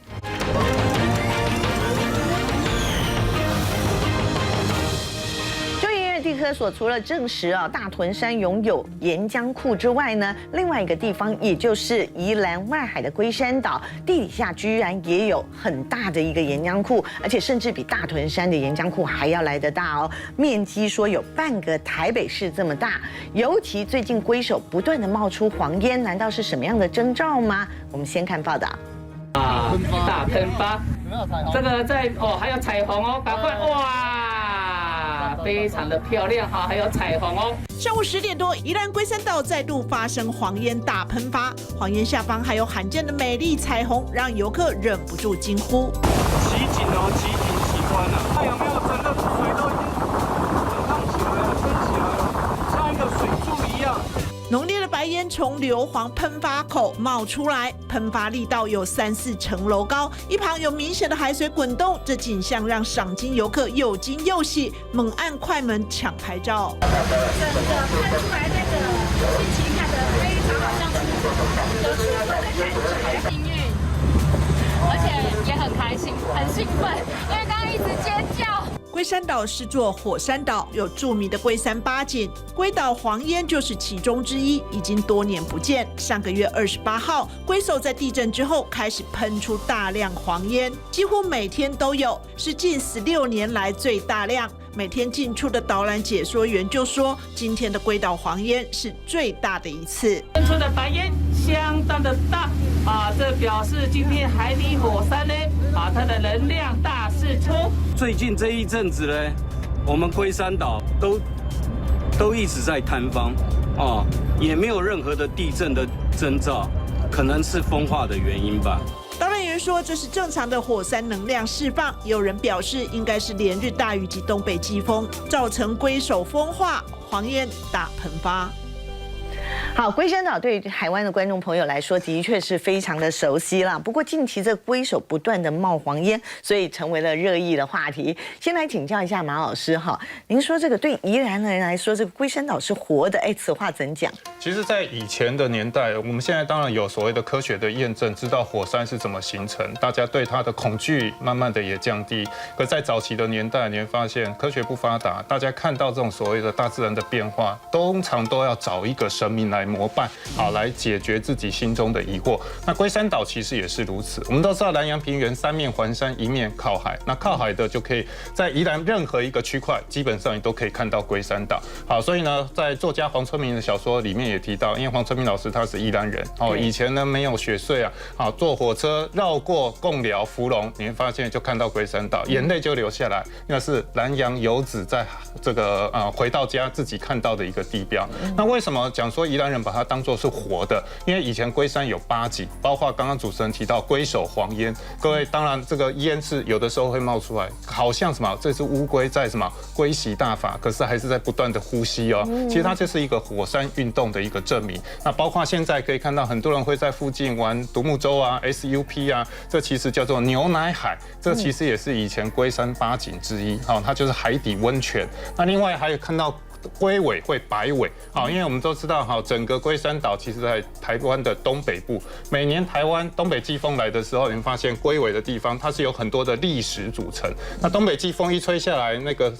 地科所除了证实大屯山拥有岩浆库之外呢，另外一个地方也就是宜兰外海的龟山岛，地底下居然也有很大的一个岩浆库，而且甚至比大屯山的岩浆库还要来得大哦，面积说有半个台北市这么大。尤其最近龟首不断的冒出黄烟，难道是什么样的征兆吗？我们先看报道。大喷发，这个在还有彩虹哦，赶快哇！非常的漂亮哈，还有彩虹哦。上午10点多，宜兰龟山岛再度发生黄烟大喷发，黄烟下方还有罕见的美丽彩虹，让游客忍不住惊呼：奇景哦，奇景喜欢啊！太阳没有真的出来。从硫磺喷发口冒出来，喷发力道有3-4层楼高，一旁有明显的海水滚动，这景象让赏金游客又惊又喜，猛按快门抢拍照。整个喷出来那个心情看得非常好像有出国的感觉，幸运，而且也很开心，很兴奋，因为刚刚一直尖叫。龟山岛是座火山岛，有著名的龟山八景，龟岛黄烟就是其中之一，已经多年不见。上个月28号，龟首在地震之后开始喷出大量黄烟，几乎每天都有，是近16年来最大量。每天进出的导览解说员就说，今天的龟岛黄烟是最大的一次。喷出的白烟相当的大啊，这表示今天海底火山呢它的能量大释出。最近这一阵子呢，我们龟山岛都一直在坍方啊，也没有任何的地震的征兆，可能是风化的原因吧。导览员说，这是正常的火山能量释放。也有人表示，应该是连日大雨及东北季风造成龟首风化，黄烟大喷发。好，龟山岛对于台湾的观众朋友来说，的确是非常的熟悉啦。不过近期这龟首不断的冒黄烟，所以成为了热议的话题。先来请教一下马老师哈，您说这个对宜兰人来说，这个龟山岛是活的，此话怎讲？其实，在以前的年代，我们现在当然有所谓的科学的验证，知道火山是怎么形成，大家对它的恐惧慢慢的也降低。可在早期的年代，你会发现科学不发达，大家看到这种所谓的大自然的变化，通常都要找一个神明来膜拜，好来解决自己心中的疑惑。那龟山岛其实也是如此。我们都知道南洋平原3面环山，1面靠海。那靠海的就可以在宜兰任何一个区块，基本上你都可以看到龟山岛。好，所以呢，在作家黄春明的小说里面也提到，因为黄春明老师他是宜兰人哦，以前呢没有雪隧啊，好坐火车绕过贡寮、福隆，你会发现就看到龟山岛，眼泪就流下来。那是南洋游子在这个回到家自己看到的一个地标。那为什么讲说宜兰人把它当作是活的？因为以前龟山有8景，包括刚刚主持人提到龟首黄烟。各位，当然这个烟是有的时候会冒出来，好像什么这只乌龟在什么龟息大法，可是还是在不断的呼吸哦。其实它就是一个火山运动的一个证明。那包括现在可以看到很多人会在附近玩独木舟啊、SUP 啊，这其实叫做牛奶海，这其实也是以前龟山8景之一。好，它就是海底温泉。那另外还有看到龟尾会摆尾，好，因为我们都知道，好，整个龟山岛其实在台湾的东北部。每年台湾东北季风来的时候，你会发现龟尾的地方它是有很多的砾石组成。那东北季风一吹下来，那个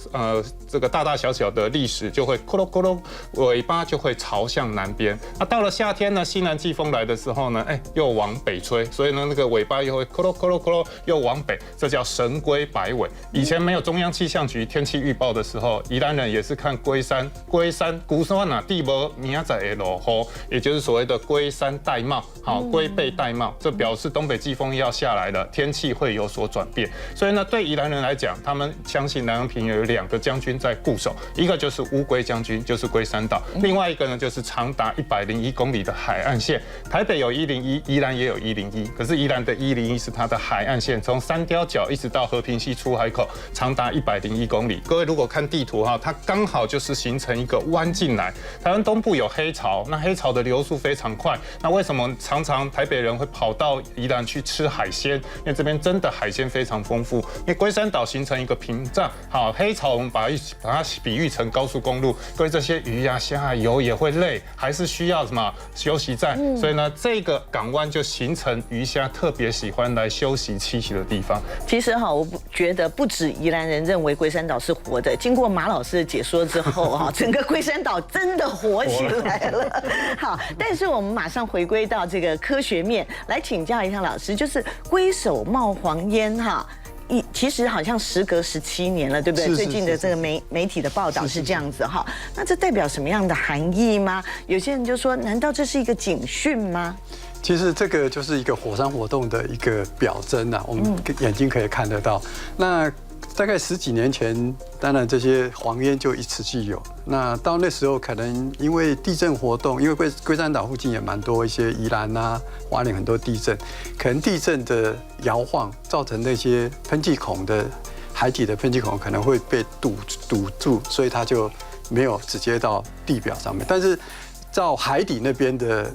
这个大大小小的砾石就会咕噜咕噜，尾巴就会朝向南边。那到了夏天呢，西南季风来的时候呢，又往北吹，所以呢那个尾巴又会咕噜咕噜咕噜又往北，这叫神龟摆尾。以前没有中央气象局天气预报的时候，宜兰人也是看龟山古山啊，地无明仔会落雨，也就是所谓的龟山戴帽，好，龟背戴帽，这表示东北季风要下来了，天气会有所转变。所以呢，对宜兰人来讲，他们相信南洋平原有2个将军在固守，一个就是乌龟将军，就是龟山岛；另外一个呢，就是长达101公里的海岸线。台北有101，宜兰也有101，可是宜兰的101是它的海岸线，从三貂角一直到和平溪出海口，长达101公里。各位如果看地图哈，它刚好就是形成一个弯进来。台湾东部有黑潮，那黑潮的流速非常快。那为什么常常台北人会跑到宜兰去吃海鲜？因为这边真的海鲜非常丰富。因为龟山岛形成一个屏障，好，黑潮我们把它比喻成高速公路，各位这些鱼啊、虾啊游也会累，还是需要什么休息站？所以呢，这个港湾就形成鱼虾特别喜欢来休息栖息的地方。其实哈，我觉得不止宜兰人认为龟山岛是活的，经过马老师的解说之后哈，整个龟山岛真的活起来了。好，但是我们马上回归到这个科学面来请教一下老师，就是龟首冒黄烟哈。其实好像时隔17年了，对不对？最近的这个媒体的报道是这样子哈。那这代表什么样的含义吗？有些人就说，难道这是一个警讯吗？其实这个就是一个火山活动的一个表征啊，我们眼睛可以看得到。那大概10几年前，当然这些黄烟就持续有。那到那时候，可能因为地震活动，因为龟山岛附近也蛮多一些宜兰啊、花莲很多地震，可能地震的摇晃造成那些喷气孔的海底的喷气孔可能会被堵住，所以它就没有直接到地表上面。但是照海底那边的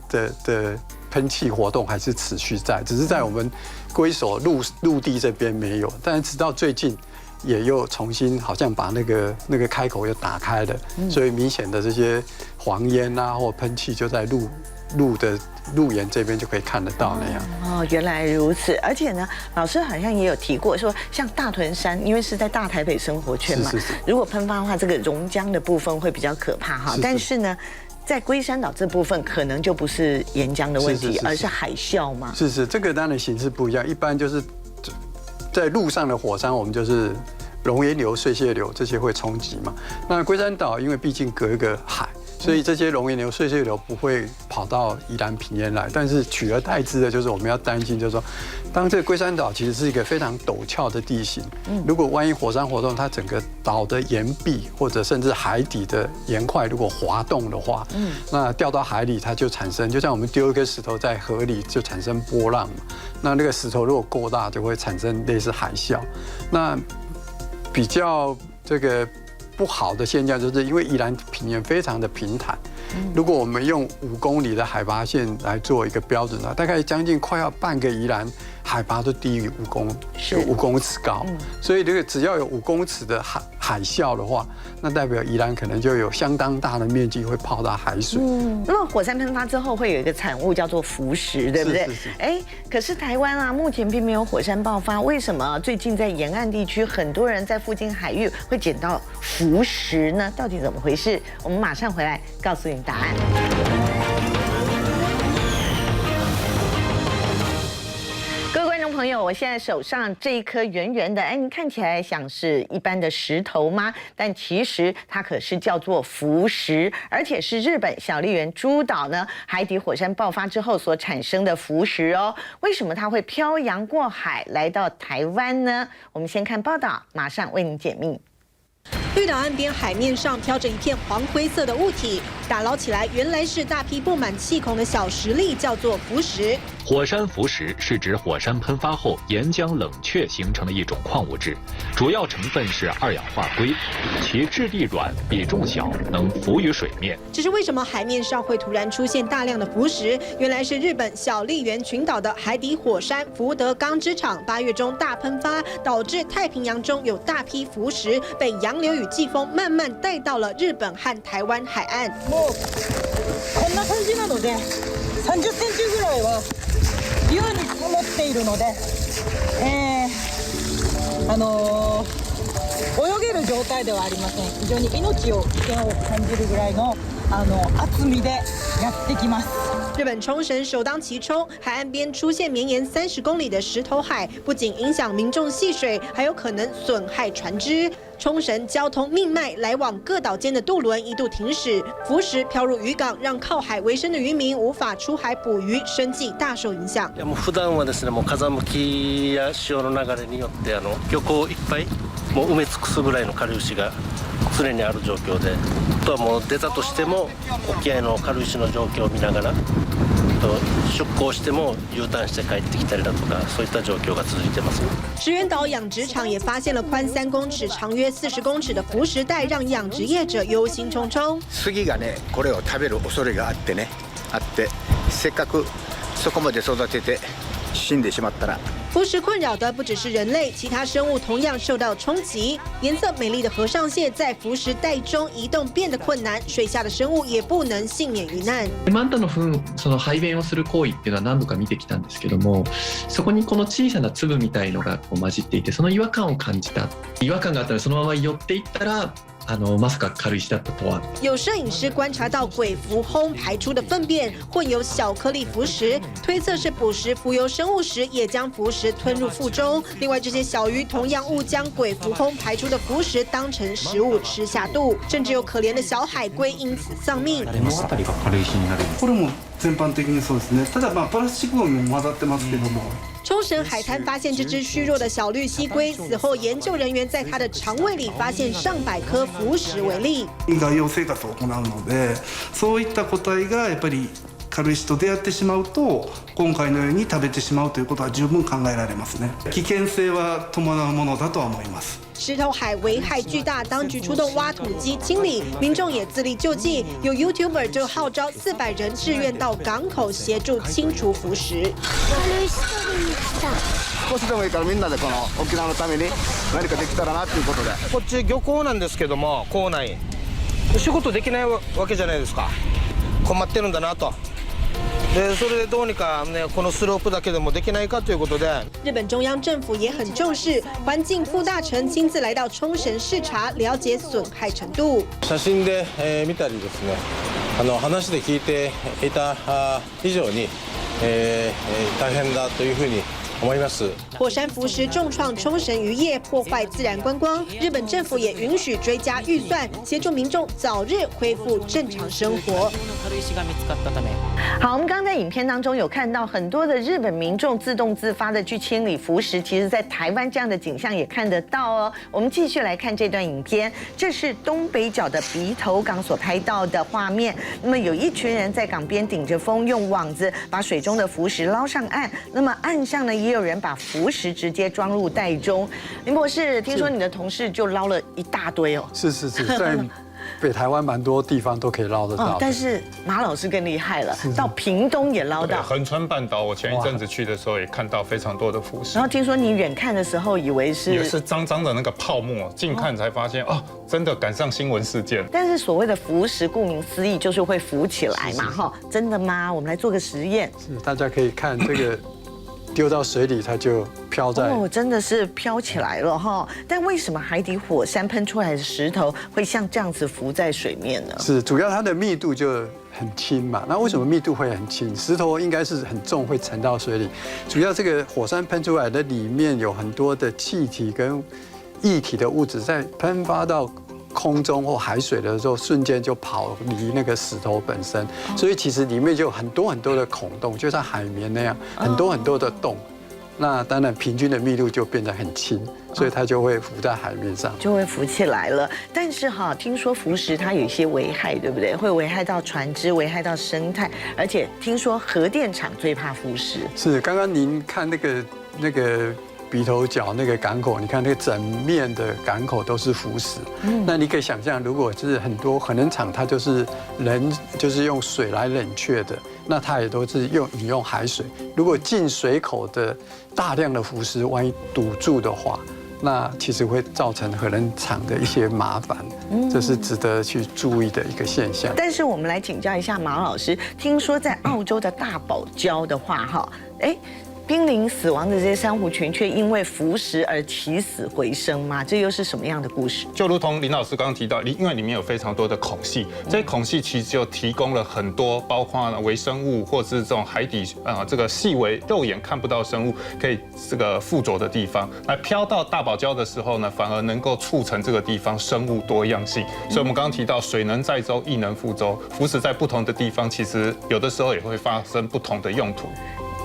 喷气活动还是持续在，只是在我们龟首陆地这边没有，但是直到最近也又重新好像把那个开口又打开了，所以明显的这些黄烟啊或喷气就在路沿这边就可以看得到那样。哦，原来如此。而且呢，老师好像也有提过说，像大屯山，因为是在大台北生活圈嘛，如果喷发的话，这个熔浆的部分会比较可怕哈。但是呢，在龟山岛这部分可能就不是岩浆的问题，而是海啸嘛。是，这个当然形式不一样。一般就是在路上的火山，我们就是熔岩流、碎屑流这些会冲击嘛。那龟山岛因为毕竟隔一个海，所以这些熔岩流、碎屑流不会跑到宜兰平原来。但是取而代之的就是我们要担心，就是说，当这个龟山岛其实是一个非常陡峭的地形，如果万一火山活动，它整个岛的岩壁或者甚至海底的岩块如果滑动的话，那掉到海里它就产生，就像我们丢一个石头在河里就产生波浪嘛。那个石头如果够大，就会产生类似海啸。那比较这个不好的现象，就是因为宜兰平原非常的平坦，如果我们用5公里的海拔线来做一个标准大概将近快要半个宜兰海拔都低于5公尺高，所以这个只要有5公尺的海啸的话，那代表宜兰可能就有相当大的面积会泡到海水。那么火山喷发之后会有一个产物叫做浮石，对不对？可是台湾啊，目前并没有火山爆发，为什么最近在沿岸地区很多人在附近海域会捡到浮石呢？到底怎么回事？我们马上回来告诉你答案。朋友，我现在手上这一颗圆圆的，你看起来像是一般的石头吗？但其实它可是叫做浮石，而且是日本小笠原诸岛呢海底火山爆发之后所产生的浮石哦。为什么它会漂洋过海来到台湾呢？我们先看报道，马上为您解密。绿岛岸边海面上飘着一片黄灰色的物体，打捞起来原来是大批布满气孔的小石粒，叫做浮石。火山浮石是指火山喷发后岩浆冷却形成的一种矿物质，主要成分是2氧化硅，其质地软，比重小，能浮于水面。只是为什么海面上会突然出现大量的浮石？原来是日本小笠原群岛的海底火山福德钢之厂8月中大喷发，导致太平洋中有大批浮石被洋流与季风慢慢带到了日本和台湾海岸。こんな感じなので、30センチぐらいは優に積もっているので、泳げる状態ではありません。非常に命を危険を感じるぐらいの厚みでやってきます。日本冲绳首当其冲，海岸边出现绵延30公里的石头海，不仅影响民众戏水，还有可能损害船只。冲绳交通命脉，来往各岛间的渡轮一度停驶，浮石飘入渔港，让靠海为生的渔民无法出海捕鱼，生计大受影響。もう普段はですね、もう風向きや潮の流れによって漁港いっぱいもう埋め尽くすぐらいの軽石が常にある状況で、あとはもう出たとしても沖合の軽石の状況を見ながら。出港しても U ターンして帰ってきたりだとか、そういった状況が続いてます。石垣岛养殖场也发现了宽3公尺、长约40公尺的浮石带，让养殖业者忧心忡忡。杉がね、これを食べる恐れがあってね、せっかくそこまで育てて死んでしまったら。浮石困扰的不只是人类，其他生物同样受到冲击。颜色美丽的和尚蟹在浮石带中移动变得困难，水下的生物也不能幸免于难。マンタの糞、その排便をする行為っていうのは何度か見てきたんですけども、そこにこの小さな粒みたいのがこう混じっていて、その違和感を感じた。違和感があったらそのまま寄っていったら。まさか軽石だったとは。有摄影师观察到鬼蝠魟排出的粪便混有小颗粒浮石，推测是捕食浮游生物时也将浮石吞入腹中。另外，这些小鱼同样误将鬼蝠魟排出的浮石当成食物吃下肚，甚至有可怜的小海龟因此丧命。これも全般的にそうですね。ただプラスチックゴミも混ざってますけども。冲绳海滩发现这只虚弱的小绿蜥龟，死后研究人员在它的肠胃里发现上百颗浮石为例。外洋生活を行うので、そういった個体がやっぱり軽石と出会ってしまうと今回のように食べてしまうということは十分考えられますね。危険性は伴うものだとは思います。石头海危害巨大，当局出动挖土机清理，民众也自力救济。有 YouTuber 就号召400人志愿到港口协助清除浮石。少しでもいいからみんなでこの沖縄のために何かできたらなということで。こっち漁港なんですけども、港内仕事できないわけじゃないですか。困ってるんだなと。でそれでどうにかねこのスロープだけでもできないかということで。日本中央政府也很重視，环境副大臣亲自来到冲绳视察，了解损害程度。写真で見たりですね、話で聞いていた以上に大変だというふうに。火山浮石重创冲绳渔业，破坏自然观光。日本政府也允许追加预算，协助民众早日恢复正常生活。好，我们刚刚在影片当中有看到很多的日本民众自动自发的去清理浮石，其实在台湾这样的景象也看得到哦。我们继续来看这段影片，这是东北角的鼻头港所拍到的画面。那么有一群人在港边顶着风，用网子把水中的浮石捞上岸。那么岸上呢，也有人把浮石直接装入袋中。林博士，听说你的同事就捞了一大堆哦。是，在北台湾蛮多地方都可以捞得到。但是马老师更厉害了，到屏东也捞到。横穿半岛，我前一阵子去的时候也看到非常多的浮石。然后听说你远看的时候以为是脏脏的那个泡沫，近看才发现哦，真的赶上新闻事件。但是所谓的浮石，顾名思义就是会浮起来嘛，哈，真的吗？我们来做个实验。是，大家可以看这个。丢到水里，它就飘在真的是飘起来了哈。但为什么海底火山喷出来的石头会像这样子浮在水面呢？是主要它的密度就很轻嘛。那为什么密度会很轻？石头应该是很重，会沉到水里。主要这个火山喷出来的里面有很多的气体跟液体的物质，在喷发到空中或海水的时候，瞬间就跑离那个石头本身，所以其实里面就有很多的孔洞，就像海绵那样，很多的洞。那当然平均的密度就变得很轻，所以它就会浮在海面上，就会浮起来了。但是哈，听说浮石它有一些危害，对不对？会危害到船只，危害到生态，而且听说核电厂最怕浮石。是，刚刚您看那个。鼻头角那个港口，你看那个整面的港口都是浮石。那你可以想象，如果是很多核能厂，它就是用水来冷却的，那它也都是饮用海水。如果进水口的大量的浮石，万一堵住的话，那其实会造成核能厂的一些麻烦，这是值得去注意的一个现象。但是我们来请教一下马老师，听说在澳洲的大堡礁的话，哈，濒临死亡的这些珊瑚群，却因为浮石而起死回生吗？这又是什么样的故事？就如同林老师刚刚提到，因为里面有非常多的孔隙，这些孔隙其实就提供了很多，包括微生物或是这种海底这个细微肉眼看不到生物可以这个附着的地方。那飘到大堡礁的时候呢，反而能够促成这个地方生物多样性。所以我们刚刚提到，水能载舟，亦能覆舟。浮石在不同的地方，其实有的时候也会发生不同的用途。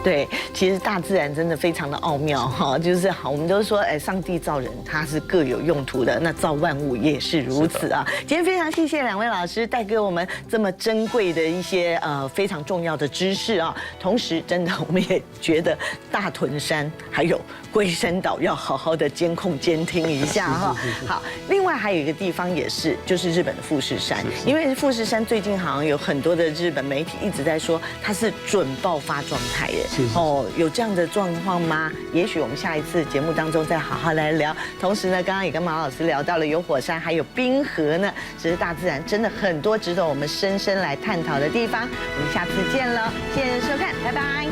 对，其实大自然真的非常的奥妙哈，就是好，我们都说，上帝造人他是各有用途的，那造万物也是如此啊。今天非常谢谢两位老师带给我们这么珍贵的一些非常重要的知识啊。同时，真的我们也觉得大屯山还有龟山岛要好好的监控监听一下哈。好，另外还有一个地方也是，就是日本的富士山，因为富士山最近好像有很多的日本媒体一直在说它是准爆发状态耶。有这样的状况吗？也许我们下一次节目当中再好好来聊。同时呢，刚刚也跟马老师聊到了有火山，还有冰河呢，其实大自然真的很多值得我们深深来探讨的地方。我们下次见了，谢谢收看，拜拜。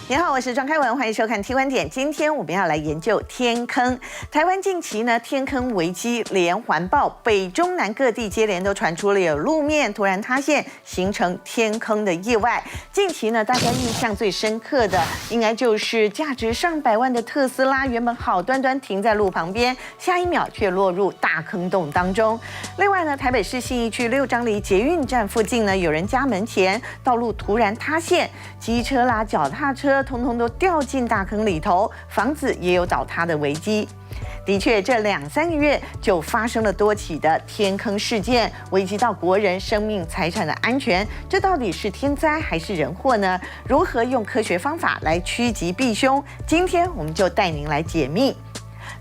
你好，我是是庄开文，欢迎收看 T 观点。今天我们要来研究天坑。台湾近期呢，天坑危机连环爆，北中南各地接连都传出了有路面突然塌陷，形成天坑的意外。近期呢，大家印象最深刻的，应该就是价值上百万的特斯拉，原本好端端停在路旁边，下一秒却落入大坑洞当中。另外呢，台北市信义区6张犁捷运站附近呢，有人家门前道路突然塌陷，机车啦、脚踏车通通都掉进大坑里头，房子也有倒塌的危机。的确，这2-3个月就发生了多起的天坑事件，危及到国人生命财产的安全。这到底是天灾还是人祸呢？如何用科学方法来趋吉避凶？今天我们就带您来解密。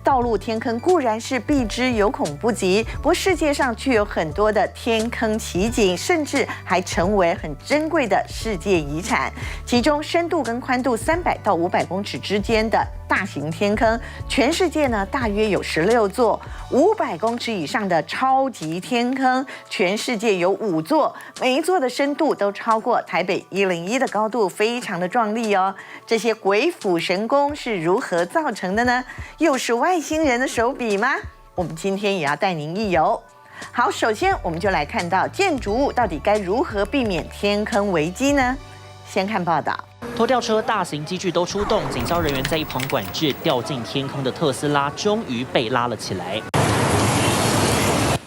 道路天坑固然是避之有恐不及，不过世界上却有很多的天坑奇景，甚至还成为很珍贵的世界遗产。其中深度跟宽度300到500公尺之间的大型天坑，全世界呢大约有16座；500公尺以上的超级天坑，全世界有5座，每一座的深度都超过台北101的高度，非常的壮丽哦。这些鬼斧神工是如何造成的呢？又是外星人的手笔吗？我们今天也要带您一游。好，首先我们就来看到建筑物到底该如何避免天坑危机呢？先看报道。拖吊车、大型机具都出动，警消人员在一旁管制，掉进天坑的特斯拉终于被拉了起来。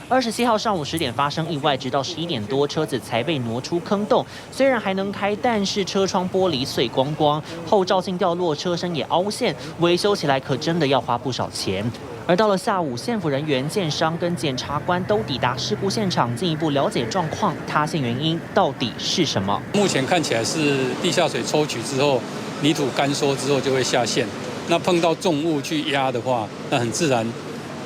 27号上午10点发生意外，直到11点多，车子才被挪出坑洞。虽然还能开，但是车窗玻璃碎光光，后照镜掉落，车身也凹陷，维修起来可真的要花不少钱。而到了下午，县府人员、建商跟检察官都抵达事故现场，进一步了解状况，塌陷原因到底是什么？目前看起来是地下水抽取之后，泥土干缩之后就会下陷。那碰到重物去压的话，那很自然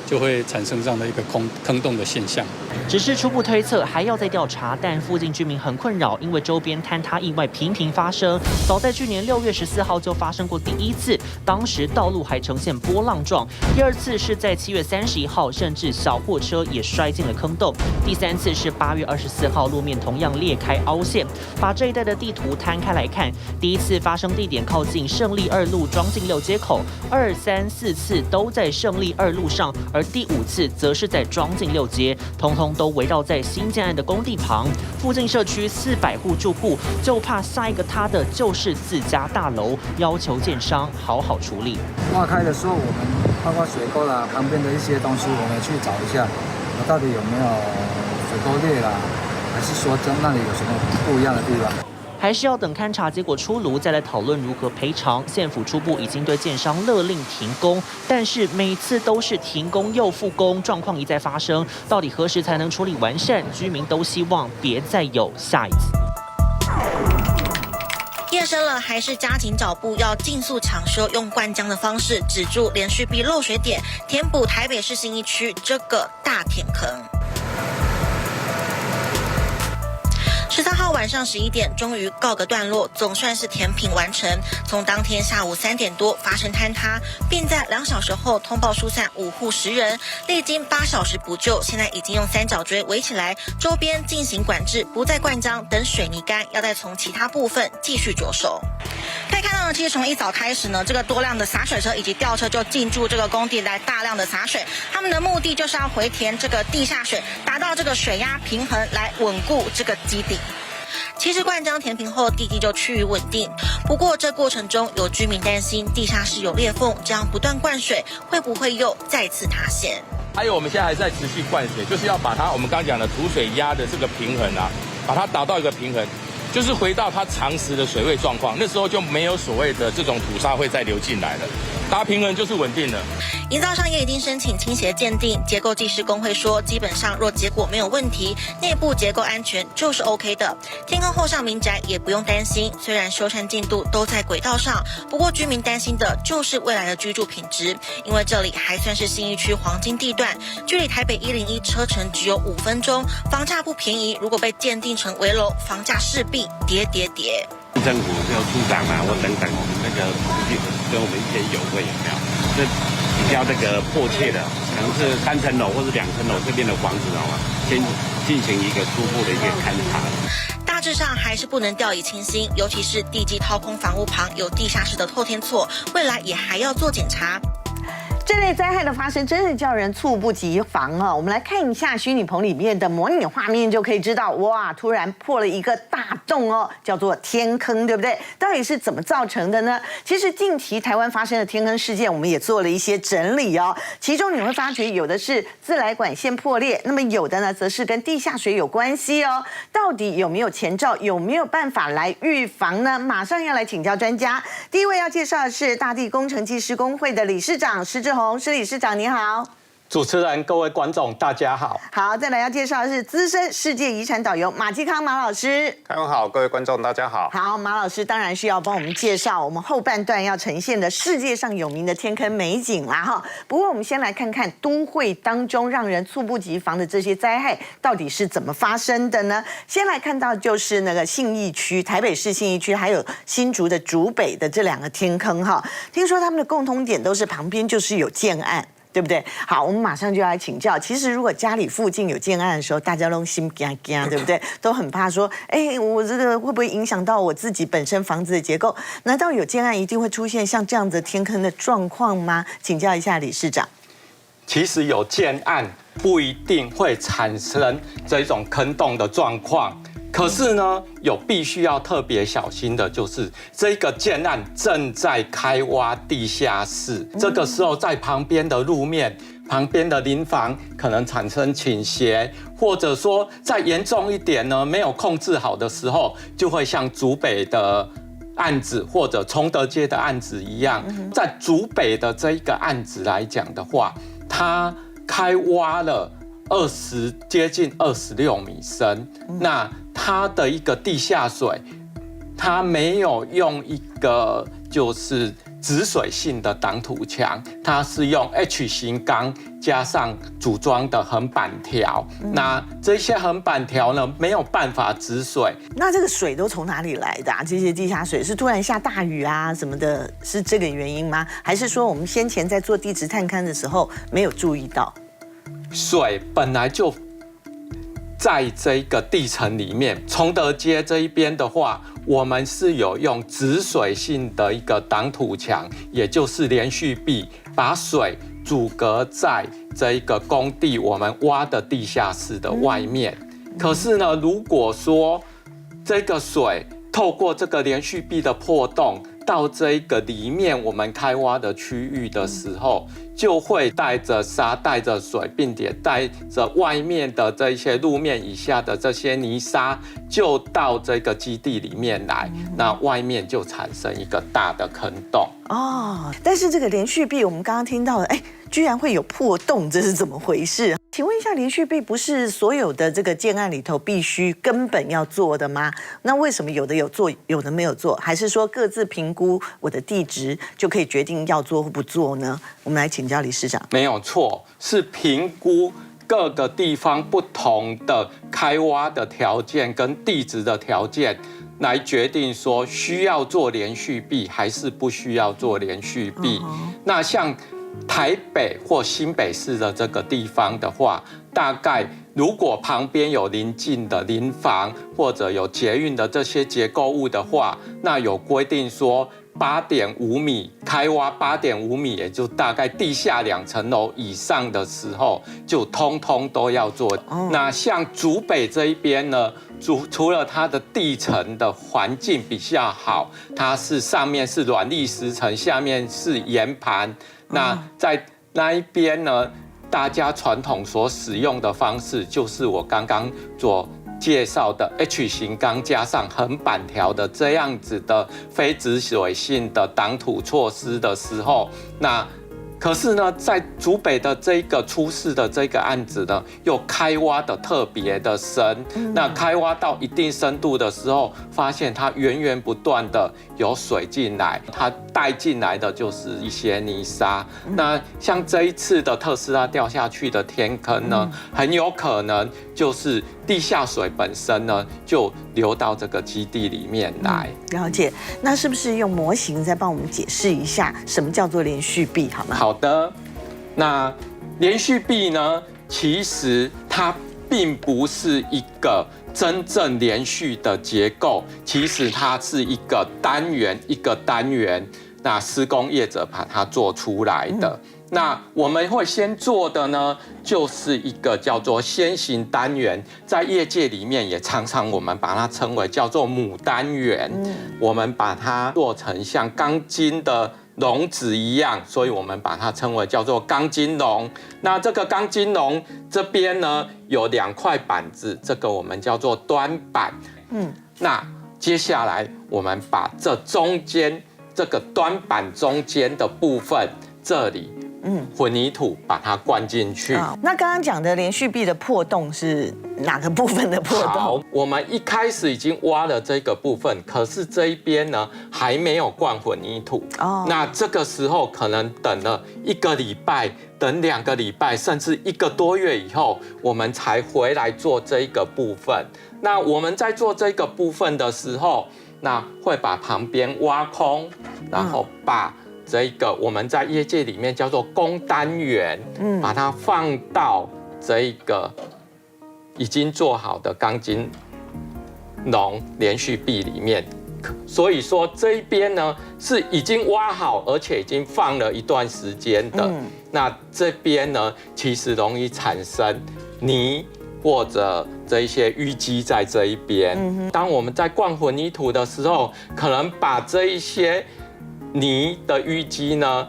就会产生这样的一个坑洞的现象。只是初步推测，还要再调查，但附近居民很困扰，因为周边坍塌意外频频发生。早在去年6月14号就发生过第一次，当时道路还呈现波浪状；第二次是在7月31号，甚至小货车也摔进了坑洞；第三次是8月24号，路面同样裂开凹陷。把这一带的地图摊开来看，第一次发生地点靠近胜利2路庄敬6街口，2、3、4次都在胜利2路上，而第5次则是在庄敬6街，通都围绕在新建案的工地旁，附近社区400户住户就怕下一个塌的就是自家大楼，要求建商好好处理。挖开的时候，我们包括水沟啦，旁边的一些东西，我们去找一下，到底有没有水沟裂啦，还是说那里有什么不一样的地方？还是要等勘查结果出炉，再来讨论如何赔偿。县府初步已经对建商勒令停工，但是每次都是停工又复工，状况一再发生。到底何时才能处理完善？居民都希望别再有下一次。夜深了，还是加紧脚步，要尽速抢修，用灌浆的方式止住连续壁漏水点，填补台北市信义区这个大天坑。13号晚上11点，终于告个段落，总算是填平完成。从当天下午3点多发生坍塌，并在2小时后通报疏散5户10人，历经8小时补救，现在已经用3角锥围起来，周边进行管制，不再灌浆，等水泥干，要再从其他部分继续着手。可以看到呢，其实从一早开始呢，这个多辆的洒水车以及吊车就进驻这个工地来大量的洒水，他们的目的就是要回填这个地下水，达到这个水压平衡，来稳固这个基地。其实灌浆填平后，地基就趋于稳定。不过这过程中有居民担心地下室有裂缝，这样不断灌水会不会又再次塌陷？还有我们现在还在持续灌水，就是要把它我们刚讲的储水压的这个平衡啊，把它达到一个平衡，就是回到它常时的水位状况，那时候就没有所谓的这种土沙会再流进来了，达平衡就是稳定了。营造商也已经申请倾斜鉴定，结构技师工会说，基本上若结果没有问题，内部结构安全就是 OK 的。天坑后上民宅也不用担心，虽然修缮进度都在轨道上，不过居民担心的就是未来的居住品质，因为这里还算是信义区黄金地段，距离台北101车程只有5分钟，房价不便宜，如果被鉴定成危楼，房价势必跌。政府就处长啊，或等等，那个跟我们一些友会有没有？这比较那个迫切的，可能是3层楼或是2层楼这边的房子先进行一个初步的一个勘查。大大致上还是不能掉以轻心，尤其是地基掏空房屋旁有地下室的透天厝，未来也还要做检查。这类灾害的发生，真是叫人猝不及防啊！我们来看一下虚拟棚里面的模拟画面，就可以知道，哇，突然破了一个大洞哦，叫做天坑，对不对？到底是怎么造成的呢？其实近期台湾发生的天坑事件，我们也做了一些整理哦。其中你会发觉，有的是自来管线破裂，那么有的呢，则是跟地下水有关系哦。到底有没有前兆？有没有办法来预防呢？马上要来请教专家。第一位要介绍的是大地工程技师工会的理事长施志宏，施理事长你好。主持人、各位观众，大家好。好，再来要介绍的是资深世界遗产导游马继康马老师。开文好，各位观众大家好。好，马老师当然是要帮我们介绍我们后半段要呈现的世界上有名的天坑美景啦哈。不过我们先来看看都会当中让人猝不及防的这些灾害到底是怎么发生的呢？先来看到就是那个信义区，台北市信义区还有新竹的竹北的这两个天坑哈。听说他们的共同点都是旁边就是有建案。对不对？好，我们马上就要来请教。其实，如果家里附近有建案的时候，大家都心惊惊，对不对？都很怕说，哎，我这个会不会影响到我自己本身房子的结构？难道有建案一定会出现像这样子天坑的状况吗？请教一下理事长。其实有建案不一定会产生这种坑洞的状况。可是呢，有必须要特别小心的，就是这个建案正在开挖地下室，这个时候在旁边的路面、旁边的邻房可能产生倾斜，或者说再严重一点呢，没有控制好的时候，就会像竹北的案子或者崇德街的案子一样，在竹北的这一个案子来讲的话，它开挖了接近26米深，那它的一个地下水，它没有用一个就是止水性的挡土墙，它是用 H 型钢加上组装的横板条。那这些横板条呢，没有办法止水。那这个水都从哪里来的啊？这些地下水是突然下大雨啊什么的，是这个原因吗？还是说我们先前在做地质探勘的时候没有注意到？水本来就在这个地层里面，崇德街这一边的话，我们是有用止水性的一个挡土墙，也就是连续壁，把水阻隔在这一个工地我们挖的地下室的外面。可是呢，如果说这个水透过这个连续壁的破洞到这一个里面我们开挖的区域的时候，就会带着沙、带着水，并且带着外面的这些路面以下的这些泥沙，就到这个基地里面来，那外面就产生一个大的坑洞。哦，但是这个连续壁我们刚刚听到了，哎，居然会有破洞，这是怎么回事？请问一下，连续壁不是所有的这个建案里头必须根本要做的吗？那为什么有的有做，有的没有做？还是说各自评估我的地质就可以决定要做或不做呢？我们来请教理事长。没有错，是评估各个地方不同的开挖的条件跟地质的条件，来决定说需要做连续壁还是不需要做连续壁。那像台北或新北市的这个地方的话，大概如果旁边有邻近的邻房或者有捷运的这些结构物的话，那有规定说8.5米开挖8.5米，也就大概地下2层楼以上的时候，就通通都要做。那像竹北这一边呢，除了它的地层的环境比较好，它是上面是软砾石层，下面是岩盘。那在那一边呢，大家传统所使用的方式就是我刚刚所介绍的 H 型钢加上横板条的这样子的非止水性的挡土措施的时候，那可是呢，在竹北的这个出事的这个案子呢，又开挖的特别的深。那开挖到一定深度的时候，发现它源源不断的有水进来，它带进来的就是一些泥沙。那像这一次的特斯拉掉下去的天坑呢，很有可能就是地下水本身呢就流到这个基地里面来。了解，那是不是用模型再帮我们解释一下什么叫做连续壁好吗？好的，那连续壁呢，其实它并不是一个真正连续的结构，其实它是一个单元一个单元，那施工业者把它做出来的。那我们会先做的呢，就是一个叫做先行单元，在业界里面也常常我们把它称为叫做母单元。我们把它做成像钢筋的笼子一样，所以我们把它称为叫做钢筋笼。那这个钢筋笼这边呢，有2块板子，这个我们叫做端板。那接下来我们把这中间这个端板中间的部分，这里。混凝土把它灌进去。那刚刚讲的连续壁的破洞是哪个部分的破洞？好，我们一开始已经挖了这个部分，可是这一边呢还没有灌混凝土。那这个时候可能等了1个礼拜，等2个礼拜，甚至1个多月以后，我们才回来做这一个部分。那我们在做这个部分的时候，那会把旁边挖空，然后把这个我们在业界里面叫做工单元，把它放到这一个已经做好的钢筋笼连续壁里面。所以说这一边呢是已经挖好，而且已经放了一段时间的。那这边呢其实容易产生泥或者这一些淤积在这一边。当我们在灌混凝土的时候，可能把这一些泥的淤积呢，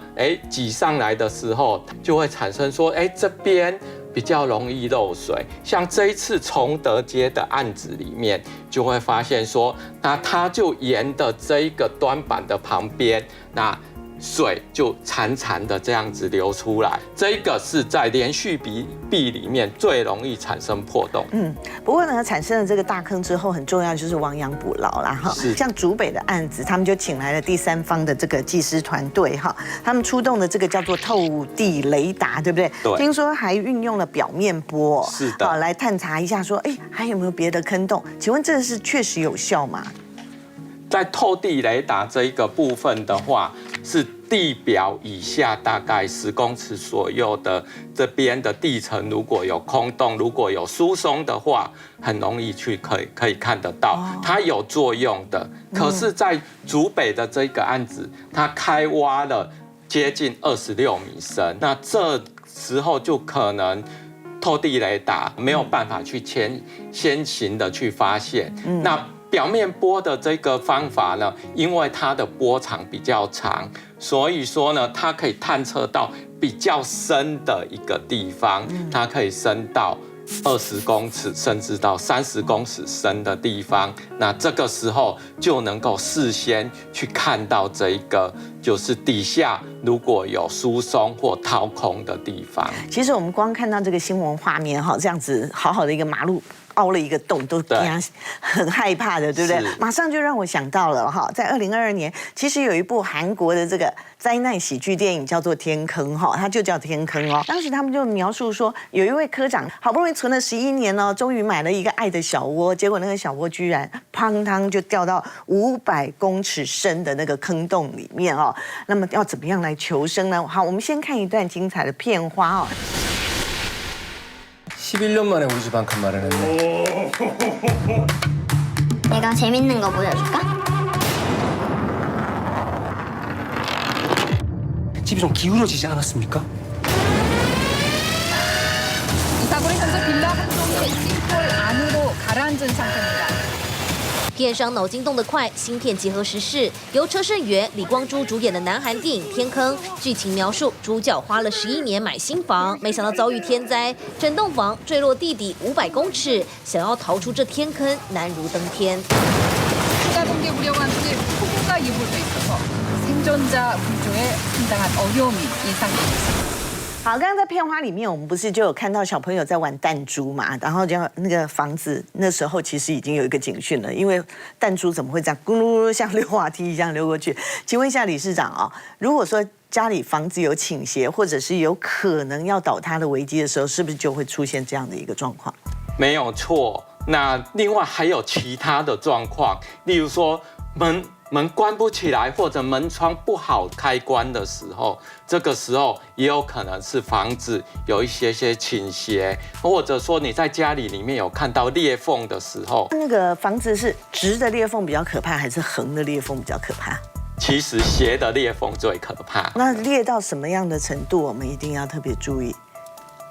挤上来的时候，就会产生说，这边比较容易漏水。像这一次崇德街的案子里面，就会发现说，那它就沿着这一个端板的旁边，那水就潺潺的这样子流出来。这个是在连续壁里面最容易产生破洞。不过呢，产生了这个大坑之后，很重要就是亡羊补牢啦哈。像竹北的案子，他们就请来了第三方的这个技师团队哈，他们出动的这个叫做透地雷达，对不对？对。听说还运用了表面波，是的，来探查一下说，还有没有别的坑洞？请问这个是确实有效吗？在透地雷达这一个部分的话，是地表以下大概10公尺左右的这边的地层，如果有空洞，如果有疏松的话，很容易去可以看得到，它有作用的。可是，在竹北的这个案子，它开挖了接近26米深，那这时候就可能透地雷达没有办法去先行的去发现。那表面波的这个方法呢，因为它的波长比较长，所以说呢，它可以探测到比较深的一个地方，它可以深到20公尺，甚至到30公尺深的地方。那这个时候就能够事先去看到这一个，就是底下如果有疏松或掏空的地方。其实我们光看到这个新闻画面哈，这样子好好的一个马路。凹了一个洞，都很害怕的，对不对？马上就让我想到了哈，在2022年，其实有一部韩国的这个灾难喜剧电影叫做《天坑》哈，它就叫《天坑》哦。当时他们就描述说，有一位科长好不容易存了11年哦，终于买了一个爱的小窝，结果那个小窝居然砰当就掉到500公尺深的那个坑洞里面哦。那么要怎么样来求生呢？好，我们先看一段精彩的片花哦。11년 만에 우리 집 한 칸 마련했네. 내가 재밌는 거 보여줄까? 집이 좀 기울어지지 않았습니까? 이 사고는 현재 빌라 한 동의 C골 안으로 가라앉은 상태입니다. 片商脑筋动得快，芯片结合时事，由车胜元、李光洙主演的南韩电影《天坑》，剧情描述主角花了11年买新房，没想到遭遇天灾，整栋房坠落地底500公尺，想要逃出这天坑难如登天。 추가 동계 우려와 함께 폭우가 예보돼 있어서 생존자 구조에 상당한 어려움이 예상됩니다. 好，刚刚在片花里面，我们不是就有看到小朋友在玩弹珠嘛？然后就那个房子那时候其实已经有一个警讯了，因为弹珠怎么会这样咕噜像溜滑梯一样溜过去？请问一下理事长啊，如果说家里房子有倾斜，或者是有可能要倒塌的危机的时候，是不是就会出现这样的一个状况？没有错。那另外还有其他的状况，例如说门门关不起来，或者门窗不好开关的时候，这个时候也有可能是房子有一些倾斜，或者说你在家里面有看到裂缝的时候，那个房子是直的裂缝比较可怕，还是横的裂缝比较可怕？其实斜的裂缝最可怕。那裂到什么样的程度，我们一定要特别注意。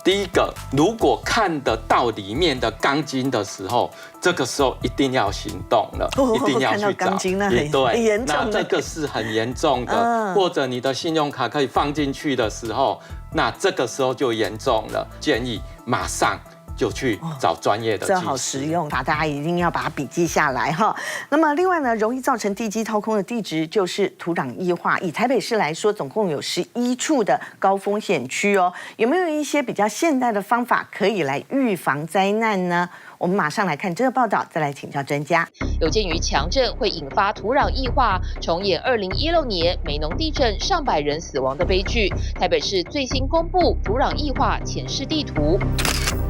第一个，如果看得到里面的钢筋的时候，这个时候一定要行动了，一定要去找。看到钢筋那很严重，那这个是很严重的。或者你的信用卡可以放进去的时候，那这个时候就严重了，建议马上就去找专业的技师。这好实用，大家一定要把它笔记下来哈。那么另外呢，容易造成地基掏空的地质就是土壤液化。以台北市来说，总共有11处的高风险区哦。有没有一些比较现代的方法可以来预防灾难呢？我们马上来看这个报道，再来请教专家。有鉴于强震会引发土壤液化，重演2016年美浓地震上百人死亡的悲剧，台北市最新公布土壤液化浅示地图。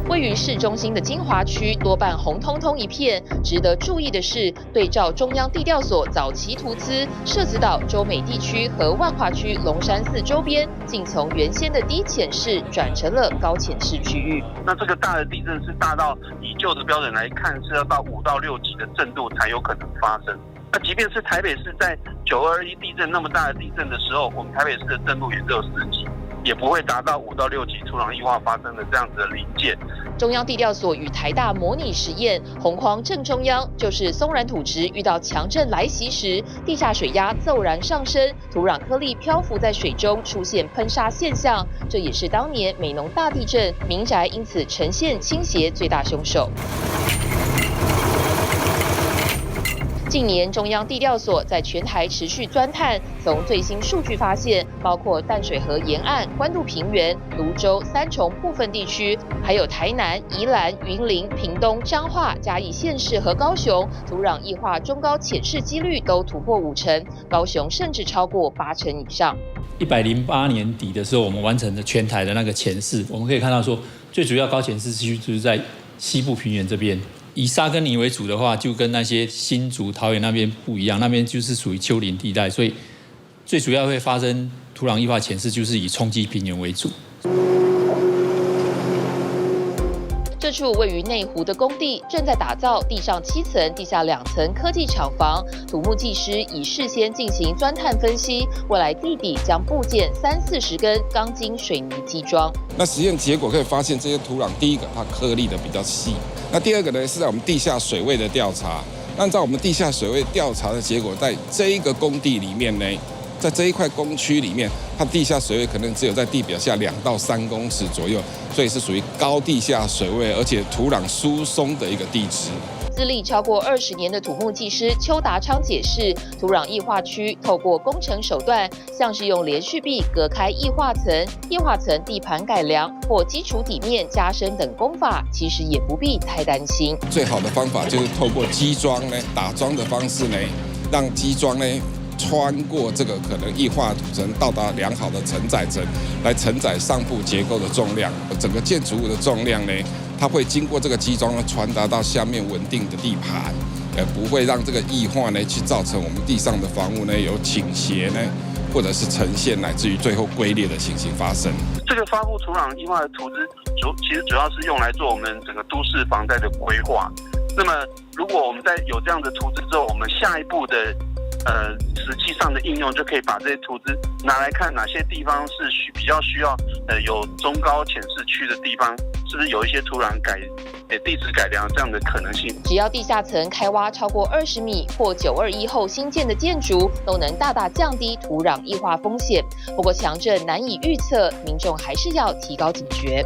位于市中心的精华区多半红彤彤一片。值得注意的是，对照中央地调所早期图资，社子岛、洲美地区和万华区龙山寺周边，竟从原先的低浅示转成了高浅示区域。那这个大的地震是大到以旧的标准来看，是要到5到6级的震度才有可能发生。那即便是台北市在921地震那么大的地震的时候，我们台北市的震度也只有4级。也不会达到5到6级土壤液化发生的这样子的临界。中央地调所与台大模拟实验，红框正中央就是松软土质遇到强震来袭时，地下水压骤然上升，土壤颗粒漂浮在水中，出现喷砂现象。这也是当年美浓大地震民宅因此呈现倾斜最大凶手。近年，中央地调所在全台持续钻探，从最新数据发现，包括淡水河沿岸、关渡平原、泸州、三重部分地区，还有台南、宜兰、云林、屏东、彰化、嘉义县市和高雄，土壤液化中高浅示几率都突破50%，高雄甚至超过80%以上。108年底的时候，我们完成了全台的那个浅示，我们可以看到说，最主要高浅示区就是在西部平原这边。以沙根泥为主的话，就跟那些新竹、桃园那边不一样，那边就是属于丘陵地带，所以最主要会发生土壤液化浅示，就是以冲积平原为主。这处位于内湖的工地正在打造地上7层、地下2层科技厂房，土木技师已事先进行钻探分析，未来地底将布建30-40根钢筋水泥基桩。那实验结果可以发现，这些土壤第一个它颗粒的比较细，那第二个呢是在我们地下水位的调查，按照我们地下水位调查的结果，在这一个工地里面呢，在这一块工区里面，它地下水位可能只有在地表下2到3公尺左右，所以是属于高地下水位，而且土壤疏松的一个地质。资历超过20年的土木技师邱达昌解释，土壤液化区透过工程手段，像是用连续壁隔开液化层、液化层地盘改良或基础底面加深等工法，其实也不必太担心。最好的方法就是透过基桩呢，打桩的方式呢，让基桩呢穿过这个可能液化土层，到达良好的承载层，来承载上部结构的重量，整个建筑物的重量呢，它会经过这个基桩呢传达到下面稳定的地盘，不会让这个液化呢去造成我们地上的房屋呢有倾斜呢，或者是呈现乃至于最后龟裂的情形发生。这个发布土壤液化的图纸其实主要是用来做我们整个都市防灾的规划。那么，如果我们在有这样的图纸之后，我们下一步的实际上的应用就可以把这些图纸拿来看，哪些地方是比较需要有中高浅示区的地方，是不是有一些土壤地质改良这样的可能性？只要地下层开挖超过20米或921后新建的建筑，都能大大降低土壤液化风险。不过强震难以预测，民众还是要提高警觉。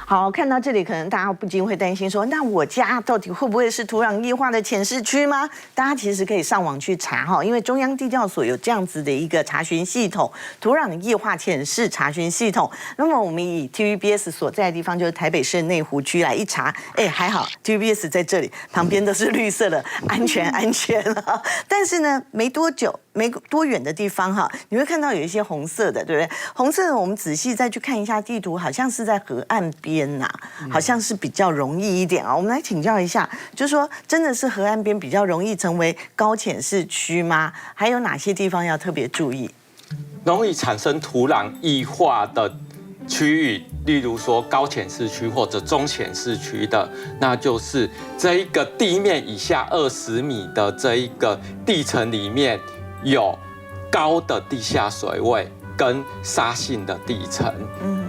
好，看到这里，可能大家不禁会担心说，那我家到底会不会是土壤液化的浅示区吗？大家其实可以上网去查哈，因为中央地调所有这样子的一个查询系统，土壤液化浅示查询系统。那么我们以 TVBS 所在的地方，就是台北市内湖区来一查，还好 TVBS 在这里，旁边都是绿色的，安全了。但是呢，没多远的地方哈，你会看到有一些红色的，对不对？红色的我们仔细再去看一下地图，好像是在河岸边。边呐，好像是比较容易一点啊。我们来请教一下，就是说真的是河岸边比较容易成为高浅市区吗？还有哪些地方要特别注意？容易产生土壤异化的区域，例如说高浅市区或者中浅市区的，那就是这一个地面以下20米的这一个地层里面有高的地下水位跟沙性的地层。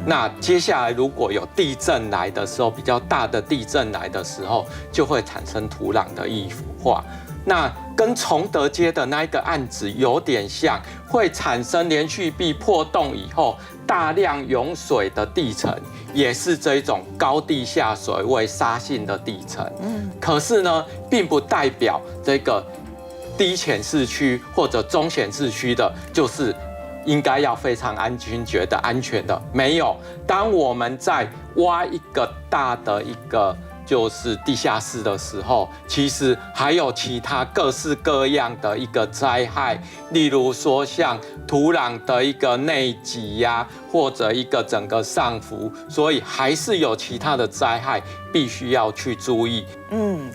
那接下来如果有地震来的时候，比较大的地震来的时候，就会产生土壤的异化。那跟崇德街的那一个案子有点像，会产生连续壁破洞以后大量涌水的地层，也是这一种高地下水位沙性的地层。可是呢，并不代表这个低浅市区或者中浅市区的，就是应该要非常安全，觉得安全的。没有，当我们在挖一个大的一个就是地下室的时候，其实还有其他各式各样的一个灾害，例如说像土壤的一个内挤呀，或者一个整个上浮，所以还是有其他的灾害必须要去注意。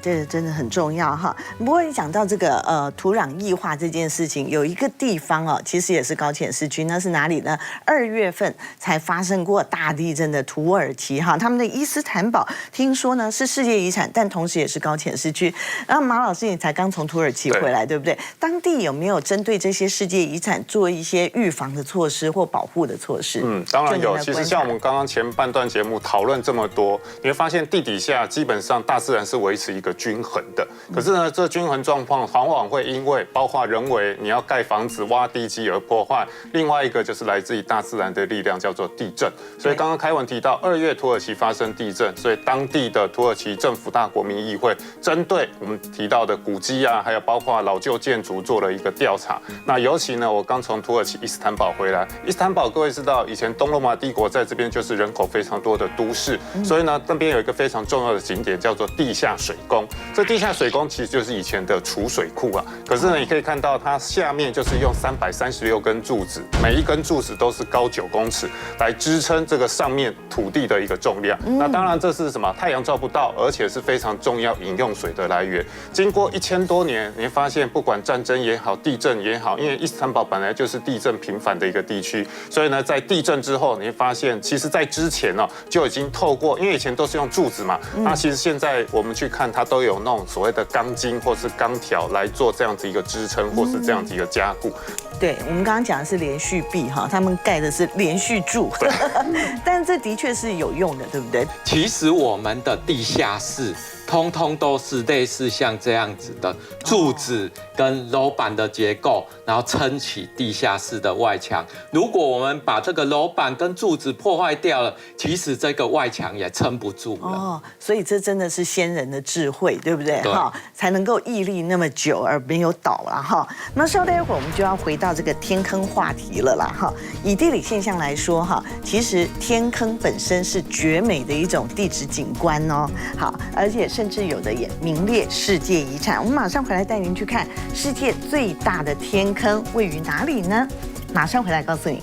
这个真的很重要哈。不过你讲到这个土壤异化这件事情，有一个地方哦，其实也是高浅市区，那是哪里呢？2月份才发生过大地震的土耳其哈，他们的伊斯坦堡听说呢是世界遗产，但同时也是高浅市区。然后马老师你才刚从土耳其回来，对不对？当地有没有针对这些世界遗产做一些预防的措施或保护的措施？当然有。其实像我们刚刚前半段节目讨论这么多，你会发现地底下基本上大自然是维持一个均衡的。可是呢，这均衡状况往往会因为包括人为你要盖房子挖地基而破坏。另外一个就是来自于大自然的力量，叫做地震。所以刚刚凯文提到2月土耳其发生地震，所以当地的土耳其政府大国民议会针对我们提到的古迹啊，还有包括老旧建筑做了一个调查。那尤其呢，我刚从土耳其伊斯坦堡回来，伊斯坦堡各位知道，以前东罗马帝国在这边就是人口非常多的都市，所以呢，那边有一个非常重要的景点叫做地下水宫。这地下水宫其实就是以前的储水库啊。可是呢，你可以看到它下面就是用336根柱子，每一根柱子都是高9公尺，来支撑这个上面土地的一个重量。那当然这是什么？太阳照不到，而且是非常重要饮用水的来源。经过1000多年，你会发现不管战争也好，地震也好，因为伊斯坦堡本来就是地震频繁的一个地区，所以呢，在地震之后，你会发现，其实在之前呢，就已经透过，因为以前都是用柱子嘛，那其实现在我们去看，它都有那种所谓的钢筋或是钢条来做这样子一个支撑，或是这样子一个加固。对，我们刚刚讲的是连续壁哈，他们盖的是连续柱，但是这的确是有用的，对不对？其实我们的地下室通通都是类似像这样子的柱子跟楼板的结构，然后撑起地下室的外墙。如果我们把这个楼板跟柱子破坏掉了，其实这个外墙也撑不住了。所以这真的是先人的智慧，对不对？哈，才能够屹立那么久而没有倒了哈。那稍待一会儿我们就要回到这个天坑话题了啦哈。以地理现象来说哈，其实天坑本身是绝美的一种地质景观哦。好，而且甚至有的也名列世界遗产。我们马上回来带您去看世界最大的天坑位于哪里呢？马上回来告诉你。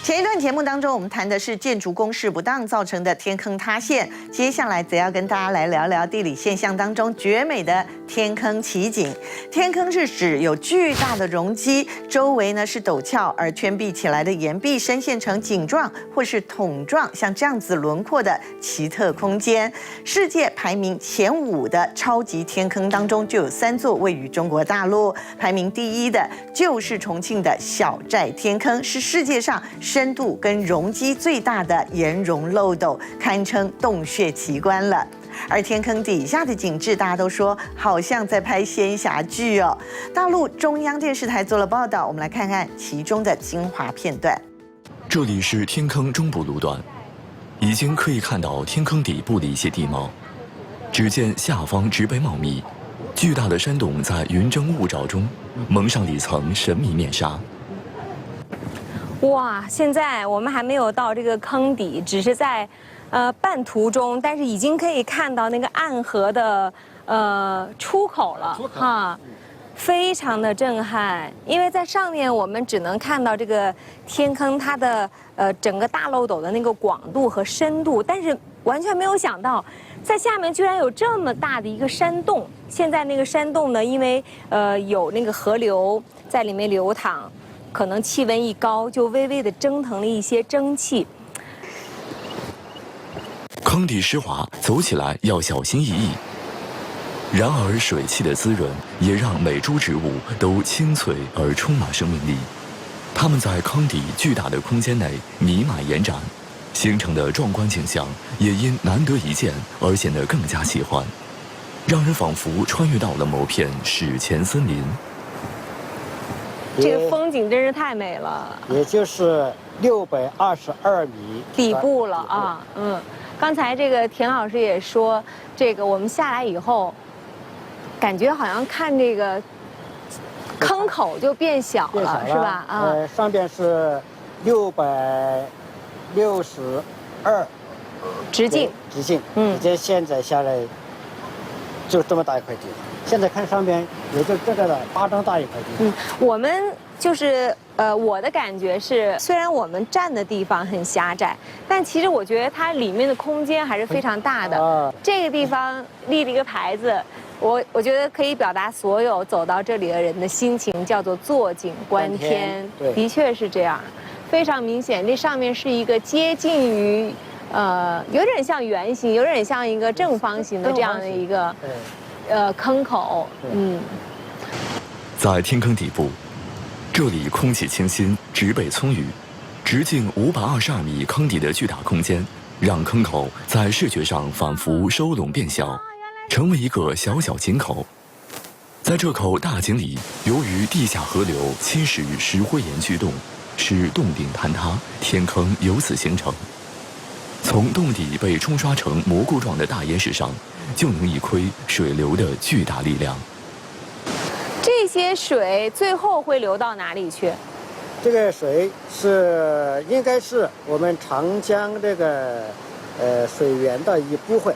前一段节目当中，我们谈的是建筑工事不当造成的天坑塌陷，接下来则要跟大家来聊聊地理现象当中绝美的天坑奇景。天坑是指有巨大的容积，周围呢是陡峭而圈壁起来的岩壁，深陷成井状或是筒状，像这样子轮廓的奇特空间。世界排名前5的超级天坑当中，就有3座位于中国大陆，排名第1的就是重庆的小寨天坑，是世界上深度跟容积最大的岩溶漏斗，堪称洞穴奇观了。而天坑底下的景致，大家都说好像在拍仙侠剧哦。大陆中央电视台做了报道，我们来看看其中的精华片段。这里是天坑中部路段，已经可以看到天坑底部的一些地貌。只见下方植被茂密，巨大的山洞在云蒸雾罩中蒙上了一层神秘面纱。哇，现在我们还没有到这个坑底，只是在半途中，但是已经可以看到那个暗河的出口了哈，非常的震撼，因为在上面我们只能看到这个天坑它的整个大漏斗的那个广度和深度，但是完全没有想到，在下面居然有这么大的一个山洞。现在那个山洞呢，因为有那个河流在里面流淌，可能气温一高，就微微的蒸腾了一些蒸汽。坑底湿滑，走起来要小心翼翼。然而，水汽的滋润也让每株植物都清脆而充满生命力。它们在坑底巨大的空间内弥漫延展，形成的壮观景象也因难得一见而显得更加奇幻，让人仿佛穿越到了某片史前森林。这个风景真是太美了，也就是622米底部了啊。刚才这个田老师也说，这个我们下来以后，感觉好像看这个坑口就变小了，是吧？上边是662直径，直接现在下来就这么大一块地，现在看上边也就这个的巴掌大一块地。我们就是我的感觉是，虽然我们站的地方很狭窄，但其实我觉得它里面的空间还是非常大的。这个地方立了一个牌子，我觉得可以表达所有走到这里的人的心情，叫做坐井观天。的确是这样，非常明显。这上面是一个接近于有点像圆形，有点像一个正方形的这样的一个坑口。在天坑底部，这里空气清新，植被葱郁，直径522米坑底的巨大空间，让坑口在视觉上仿佛收拢变小，成为一个小小井口。在这口大井里，由于地下河流侵蚀石灰岩巨洞，使洞顶坍塌，天坑由此形成。从洞底被冲刷成蘑菇状的大岩石上，就能一窥水流的巨大力量。这些水最后会流到哪里去？这个水应该是我们长江这个水源的一部分，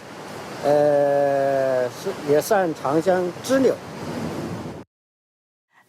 也算长江支流。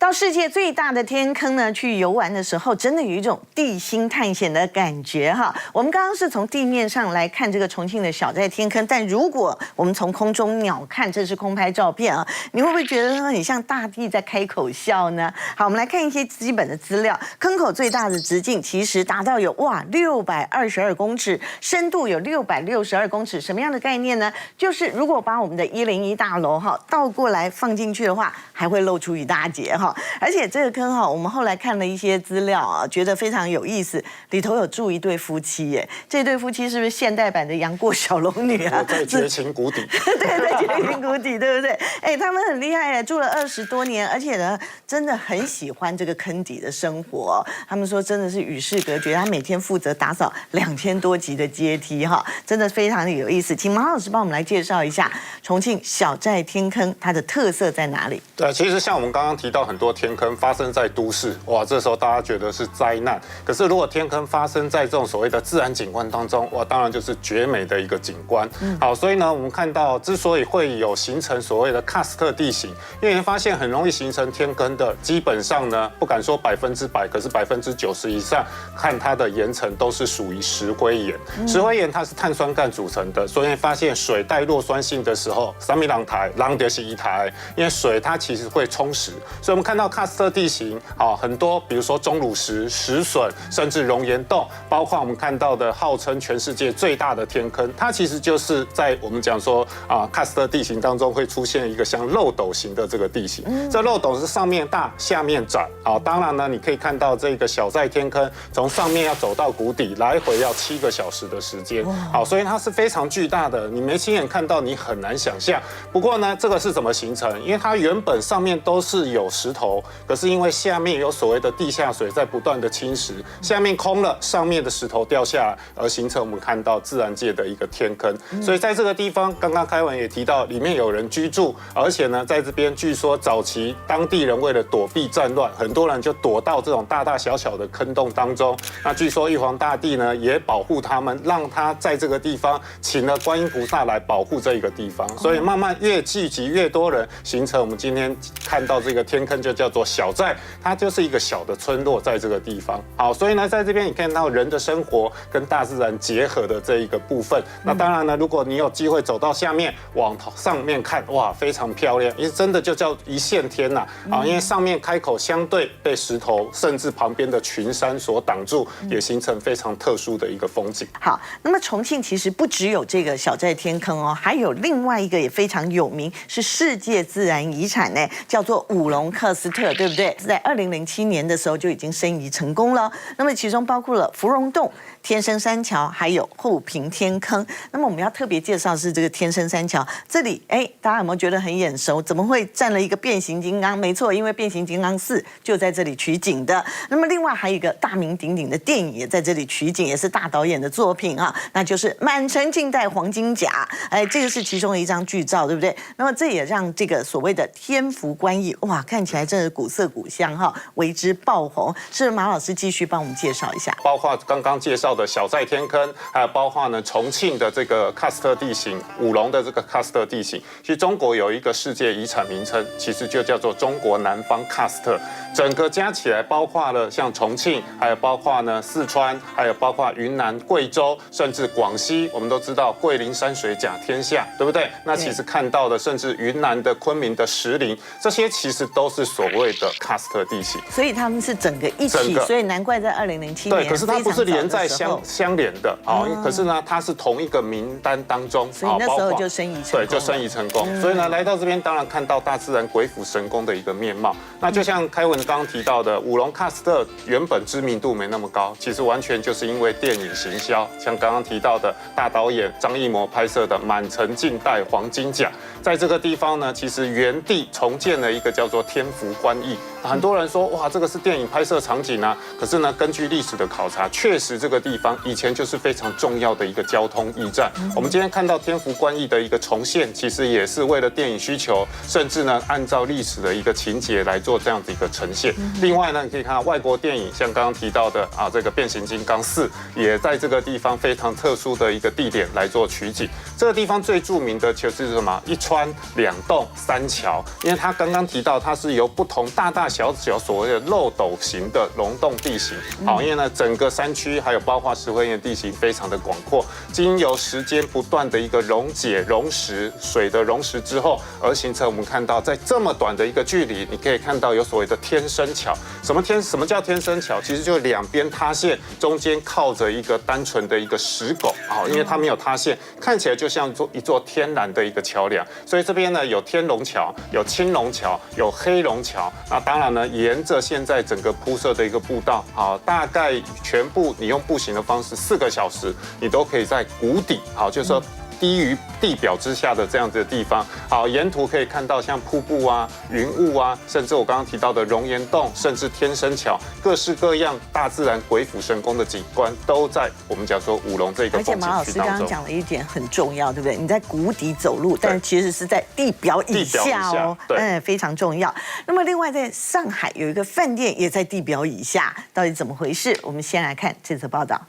到世界最大的天坑呢去游玩的时候，真的有一种地心探险的感觉哈。我们刚刚是从地面上来看这个重庆的小寨天坑，但如果我们从空中鸟看，这是空拍照片啊，你会不会觉得很像大地在开口笑呢？好，我们来看一些基本的资料。坑口最大的直径其实达到有622公尺，深度有662公尺。什么样的概念呢？就是如果把我们的101大楼哈倒过来放进去的话，还会露出一大截哈。而且这个坑哈，我们后来看了一些资料啊，觉得非常有意思。里头有住一对夫妻耶，这对夫妻是不是现代版的杨过小龙女啊？在绝情谷底。对，在绝情谷底，对不对？他们很厉害耶，住了20多年，而且呢，真的很喜欢这个坑底的生活。他们说真的是与世隔绝，他每天负责打扫2000多级的阶梯哈，真的非常的有意思。请马老师帮我们来介绍一下重庆小寨天坑它的特色在哪里？对，其实像我们刚刚提到很多天坑发生在都市，哇，这时候大家觉得是灾难。可是如果天坑发生在这种所谓的自然景观当中，哇，当然就是绝美的一个景观。好，所以呢，我们看到之所以会有形成所谓的喀斯特地形，因为你发现很容易形成天坑的，基本上呢，不敢说100%，可是90%以上，看它的岩层都是属于石灰岩。石灰岩它是碳酸钙组成的，所以发现水带弱酸性的时候，三米浪台，浪就是一台，因为水它其实会充实，所以我们看到喀斯特地形，很多，比如说钟乳石、石笋，甚至熔岩洞，包括我们看到的号称全世界最大的天坑，它其实就是在我们讲说喀斯特地形当中会出现一个像漏斗形的这个地形。这漏斗是上面大，下面窄。当然呢，你可以看到这个小寨天坑从上面要走到谷底，来回要7个小时的时间。好，所以它是非常巨大的，你没亲眼看到，你很难想象。不过呢，这个是怎么形成？因为它原本上面都是有石头，可是因为下面有所谓的地下水在不断的侵蚀，下面空了，上面的石头掉下来，而形成我们看到自然界的一个天坑。所以在这个地方，刚刚开文也提到，里面有人居住，而且呢，在这边据说早期当地人为了躲避战乱，很多人就躲到这种大大小小的坑洞当中。那据说玉皇大帝呢也保护他们，让他在这个地方请了观音菩萨来保护这个地方，所以慢慢越聚集越多人，形成我们今天看到这个天坑就叫做小寨，它就是一个小的村落在这个地方。好，所以呢，在这边你看到人的生活跟大自然结合的这一个部分。那当然呢，如果你有机会走到下面往上面看，哇，非常漂亮，因为真的就叫一线天呐！啊，因为上面开口相对被石头甚至旁边的群山所挡住，也形成非常特殊的一个风景。好，那么重庆其实不只有这个小寨天坑哦，还有另外一个也非常有名，是世界自然遗产呢，叫做五龙喀斯特，对不对？在2007年的时候就已经申遗成功了。那么其中包括了芙蓉洞、天生山桥，还有后坪天坑。那么我们要特别介绍是这个天生山桥，这里大家有没有觉得很眼熟？怎么会站了一个变形金刚？没错，因为变形金刚4就在这里取景的。那么另外还有一个大名鼎鼎的电影也在这里取景，也是大导演的作品啊，那就是《满城尽带黄金甲》。这个是其中的一张剧照，对不对？那么这也让这个所谓的天福观音，哇，看起来真是古色古香哈，为之爆红。是马老师继续帮我们介绍一下，包括刚刚介绍的小寨天坑，还有包括呢重庆的这个喀斯特地形，五龙的这个喀斯特地形。其实中国有一个世界遗产名称，其实就叫做中国南方喀斯特。整个加起来，包括了像重庆，还有包括呢四川，还有包括云南、贵州，甚至广西。我们都知道桂林山水甲天下，对不对？那其实看到的，甚至云南的昆明的石林，这些其实都是所谓的喀斯特地形。所以他们是整个一起，所以难怪在2007年。对，可是它不是连在相连的可是呢，它是同一个名单当中，所以那时候就申遗成功。对，就申遗成功。所以呢，来到这边当然看到大自然鬼斧神工的一个面貌。那就像开文刚刚提到的，五龙喀斯特原本知名度没那么高，其实完全就是因为电影行销，像刚刚提到的大导演张艺谋拍摄的《满城尽带黄金甲》，在这个地方呢，其实原地重建了一个叫做天福观驿。很多人说，哇，这个是电影拍摄场景啊。可是呢，根据历史的考察，确实这个地方以前就是非常重要的一个交通驿站。我们今天看到天福观驿的一个重现，其实也是为了电影需求，甚至呢按照历史的一个情节来做这样子一个呈现。另外呢，你可以看到外国电影，像刚刚提到的这个变形金刚4，也在这个地方非常特殊的一个地点来做取景。这个地方最著名的就是什么？一川两洞三桥，因为它刚刚提到它是由不同大大小小所谓的漏斗型的溶洞地形。好，因为呢整个山区还有包括石灰岩地形非常的广阔，经由时间不断的一个溶解、溶蚀水的溶蚀之后，而形成我们看到在这么短的一个距离，你可以看到有所谓的天生桥。什么叫天生桥？其实就两边塌陷，中间靠着一个单纯的一个石拱。好，因为它没有塌陷，看起来就像一座天然的一个桥梁。所以这边呢有天龙桥、有青龙桥、有黑龙桥。那当然呢，沿着现在整个铺设的一个步道，大概全部你用步行的方式4个小时，你都可以在谷底，就是说低于地表之下的这样子的地方。好，沿途可以看到像瀑布啊、云雾啊，甚至我刚刚提到的熔岩洞，甚至天生桥，各式各样大自然鬼斧神工的景观，都在我们讲说五龙这个风景区当中。而且马老师刚刚讲了一点很重要，对不对？你在谷底走路，但其实是在地表以下哦，非常重要。那么另外在上海有一个饭店也在地表以下，到底怎么回事？我们先来看这则报道。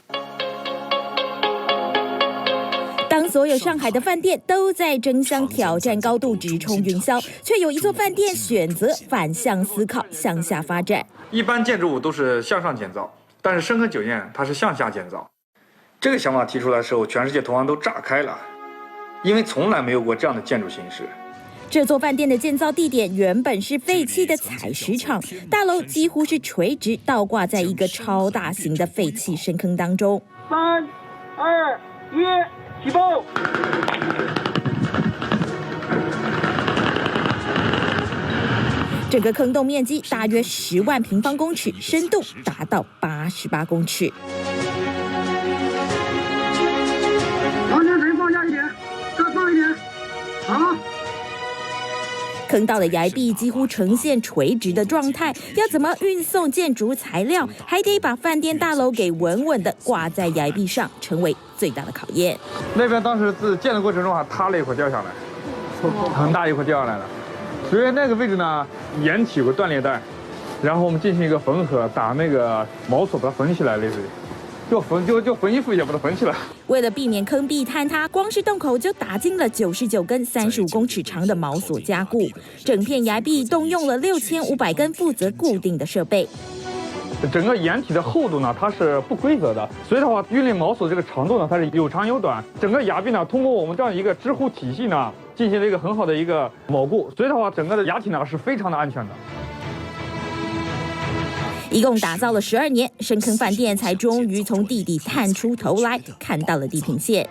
当所有上海的饭店都在争相挑战高度直冲云霄，却有一座饭店选择反向思考，向下发展。一般建筑物都是向上建造，但是深坑酒店它是向下建造。这个想法提出来的时候，全世界同行都炸开了，因为从来没有过这样的建筑形式。这座饭店的建造地点原本是废弃的采石场，大楼几乎是垂直倒挂在一个超大型的废弃深坑当中。3、2、1。起步！整个坑洞面积大约10万平方公尺，深度达到88公尺。往前腿放下一点，再放一点，好。坑道的崖壁几乎呈现垂直的状态，要怎么运送建筑材料，还得把饭店大楼给稳稳地挂在崖壁上，成为最大的考验。那边当时自建的过程中塌了一块掉下来，很大一块掉下来了。所以那个位置呢，掩体有个断裂带，然后我们进行一个缝合，打那个锚索把它缝起来，类似于。就缝衣服也把它缝起来。为了避免坑壁坍塌，光是洞口就打进了99根35公尺长的锚索加固，整片崖壁动用了6500根负责固定的设备。整个掩体的厚度呢，它是不规则的，所以的话，运力锚索这个长度呢，它是有长有短。整个崖壁呢，通过我们这样一个支护体系呢，进行了一个很好的一个锚固，所以的话，整个的崖体呢是非常的安全的。一共打造了12年，深坑饭店才终于从地底探出头来，看到了地平线。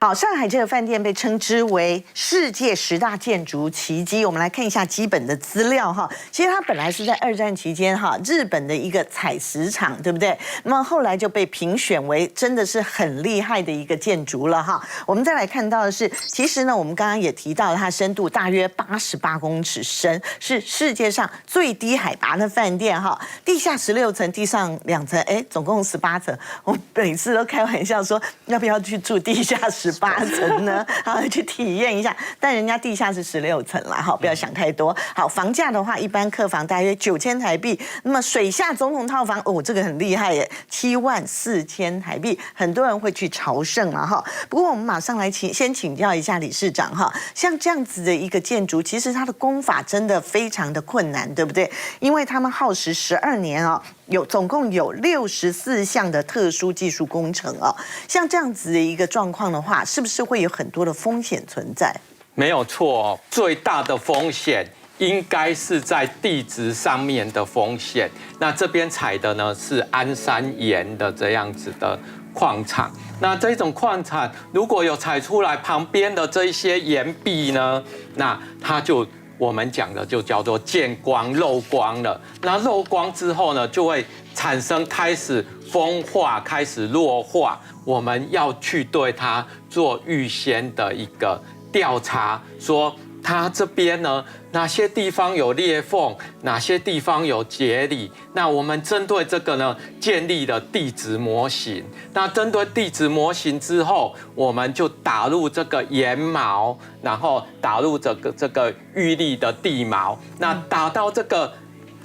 好，上海这个饭店被称之为世界10大建筑奇迹。我们来看一下基本的资料哈。其实它本来是在2战期间哈，日本的一个采石场，对不对？那么后来就被评选为真的是很厉害的一个建筑了哈。我们再来看到的是，其实呢，我们刚刚也提到了，它深度大约88公尺深，是世界上最低海拔的饭店哈。地下16层，地上2层，总共18层。我每次都开玩笑说，要不要去住地下18层呢？好，去体验一下。但人家地下是16层啦，好，不要想太多。好，房价的话，一般客房大约9000台币。那么水下总统套房，这个很厉害耶，74000台币，很多人会去朝圣了哈。不过我们马上来先请教一下理事长哈，像这样子的一个建筑，其实它的工法真的非常的困难，对不对？因为他们耗时12年哦。总共有64项的特殊技术工程哦，像这样子的一个状况的话，是不是会有很多的风险存在？没有错哦，最大的风险应该是在地质上面的风险。那这边采的呢是安山岩的这样子的矿场，那这种矿产如果有采出来旁边的这一些岩壁呢，那它就我们讲的就叫做见光漏光了。那漏光之后呢，就会产生开始风化，开始弱化。我们要去对它做预先的一个调查，说它这边呢哪些地方有裂缝，哪些地方有节理。那我们针对这个呢，建立了地质模型。那针对地质模型之后，我们就打入这个岩锚，然后打入这个预立的地锚。那打到这个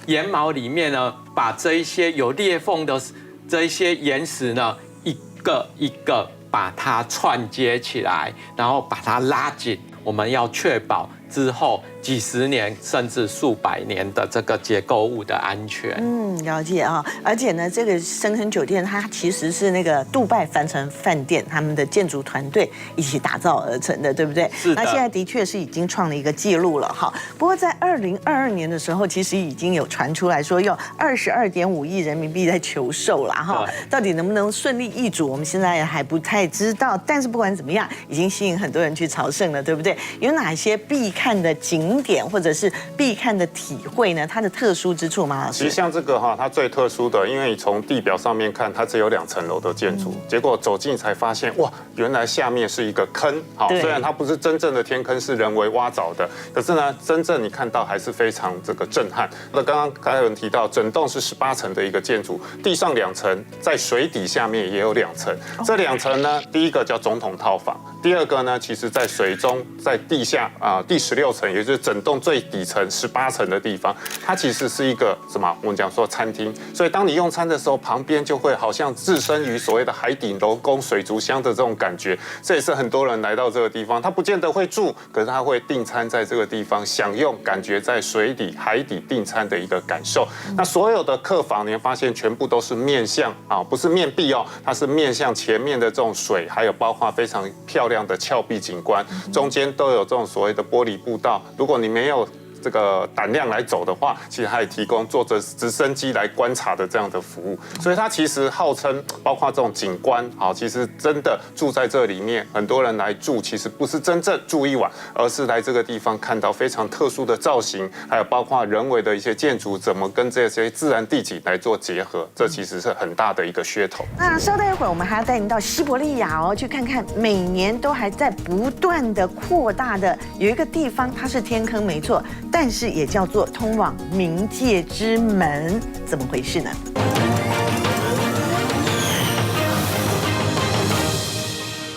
岩锚里面呢，把这一些有裂缝的这一些岩石呢，一个一个把它串接起来，然后把它拉紧。我们要确保之后几十年甚至数百年的这个结构物的安全。了解啊。而且呢，这个深坑酒店它其实是那个杜拜帆船饭店他们的建筑团队一起打造而成的，对不对？是的。那现在的确是已经创了一个记录了哈。不过在2022年的时候，其实已经有传出来说用22.5亿人民币在求售了哈。到底能不能顺利易主，我们现在还不太知道。但是不管怎么样，已经吸引很多人去朝圣了，对不对？有哪些必看的景点或者是必看的体会呢？它的特殊之处吗？老师？其实像这个它最特殊的，因为你从地表上面看，它只有2层楼的建筑，结果走近才发现，哇，原来下面是一个坑。好，虽然它不是真正的天坑，是人为挖凿的，可是呢，真正你看到还是非常这个震撼。那刚才有人提到，整栋是18层的一个建筑，地上2层，在水底下面也有2层。这2层呢，第一个叫总统套房，第二个呢，其实在水中，在地下第16层，也就是整栋最底层18层的地方，它其实是一个什么？我们讲说餐厅。所以当你用餐的时候，旁边就会好像置身于所谓的海底楼宫、水族箱的这种感觉。这也是很多人来到这个地方，他不见得会住，可是他会订餐在这个地方，享用感觉在水底、海底订餐的一个感受。那所有的客房，你会发现全部都是面向不是面壁哦，它是面向前面的这种水，还有包括非常漂亮的峭壁景观，中间都有这种所谓的玻璃步道。如果你没有这个胆量来走的话，其实它也提供坐着直升机来观察的这样的服务，所以它其实号称包括这种景观，其实真的住在这里面，很多人来住，其实不是真正住一晚，而是来这个地方看到非常特殊的造型，还有包括人为的一些建筑怎么跟这些自然地景来做结合，这其实是很大的一个噱头。那稍待一会儿，我们还要带您到西伯利亚去看看，每年都还在不断的扩大的有一个地方，它是天坑没错。但是也叫做通往冥界之门，怎么回事呢？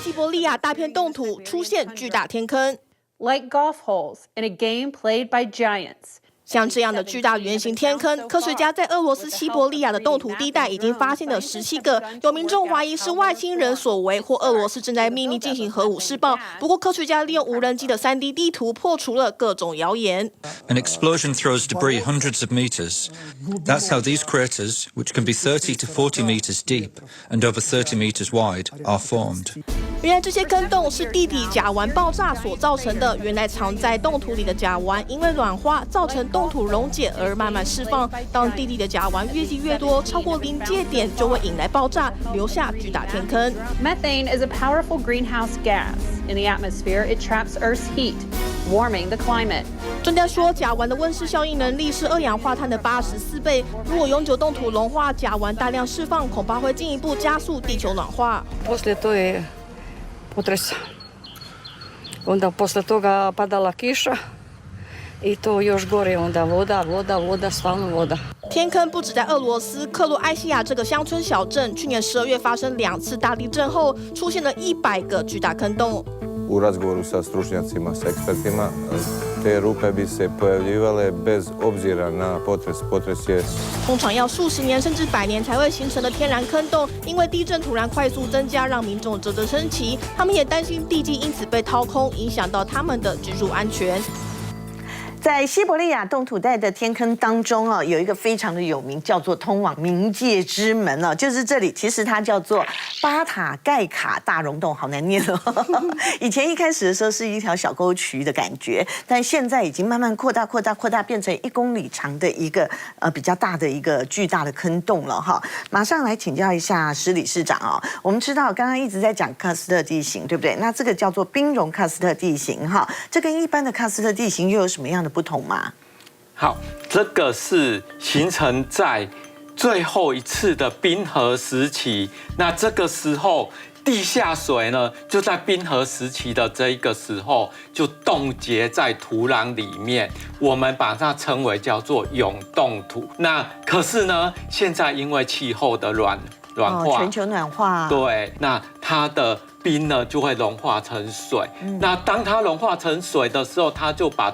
西伯伯利亚大片冻土出现巨大天坑。Like golf holes in a game played by giants. 像这样的巨大圆形天坑，科学家在俄罗斯西伯利亚的冻土地带已经发现了17个，有民众怀疑是外星人所为，或俄罗斯正在秘密进行核武试爆。不过，科学家利用无人机的3D 地图破除了各种谣言。An explosion throws debris hundreds of meters. That's how these craters, which can be 30 to 40 meters deep and over 30 meters wide, are formed. 原来这些坑洞是地底甲烷爆炸所造成的。原来藏在冻土里的甲烷因为软化造成冻土溶解而慢慢释放。当地底的甲烷越积越多，超过临界点就会引来爆炸，留下巨大天坑。Methane is a powerful greenhouse gas. In the atmosphere, it traps Earth's heat, warming the climate. 专家说，甲烷的温室效应能力是二氧化碳的84倍。如果永久冻土融化，甲烷大量释放，恐怕会进一步加速地球暖化。Onda posle toga padala kiša i to još gore, onda voda, stalno voda. 天坑不止在俄罗斯，克罗埃西亚这个乡村小镇，去年12月发生2次大地震后，出现了100个巨大坑洞。U razgovoru sa stručnjacima, sa ekspertima, te rupe bi se pojavljivale bez obzira na potres. Potres je 通常要数十年甚至100年才会形成的天然坑洞，因为地震突然快速增加，让民众啧啧称奇。他们也担心地基因此被掏空，影响到他们的居住安全。在西伯利亚冻土带的天坑当中啊，有一个非常的有名，叫做通往冥界之门哦，就是这里。其实它叫做巴塔盖卡大溶洞，好难念哦。以前一开始的时候是一条小沟渠的感觉，但现在已经慢慢扩大，变成1公里长的一个比较大的一个巨大的坑洞了哈。马上来请教一下施理事长哦。我们知道刚刚一直在讲喀斯特地形，对不对？那这个叫做冰融喀斯特地形哈，这跟一般的喀斯特地形又有什么样的不同吗？好，这个是形成在最后一次的冰河时期。那这个时候，地下水呢，就在冰河时期的这一个时候就冻结在土壤里面，我们把它称为叫做永冻土。那可是呢，现在因为气候的软化，全球暖化，对，那它的冰呢就会融化成水。那当它融化成水的时候，它就把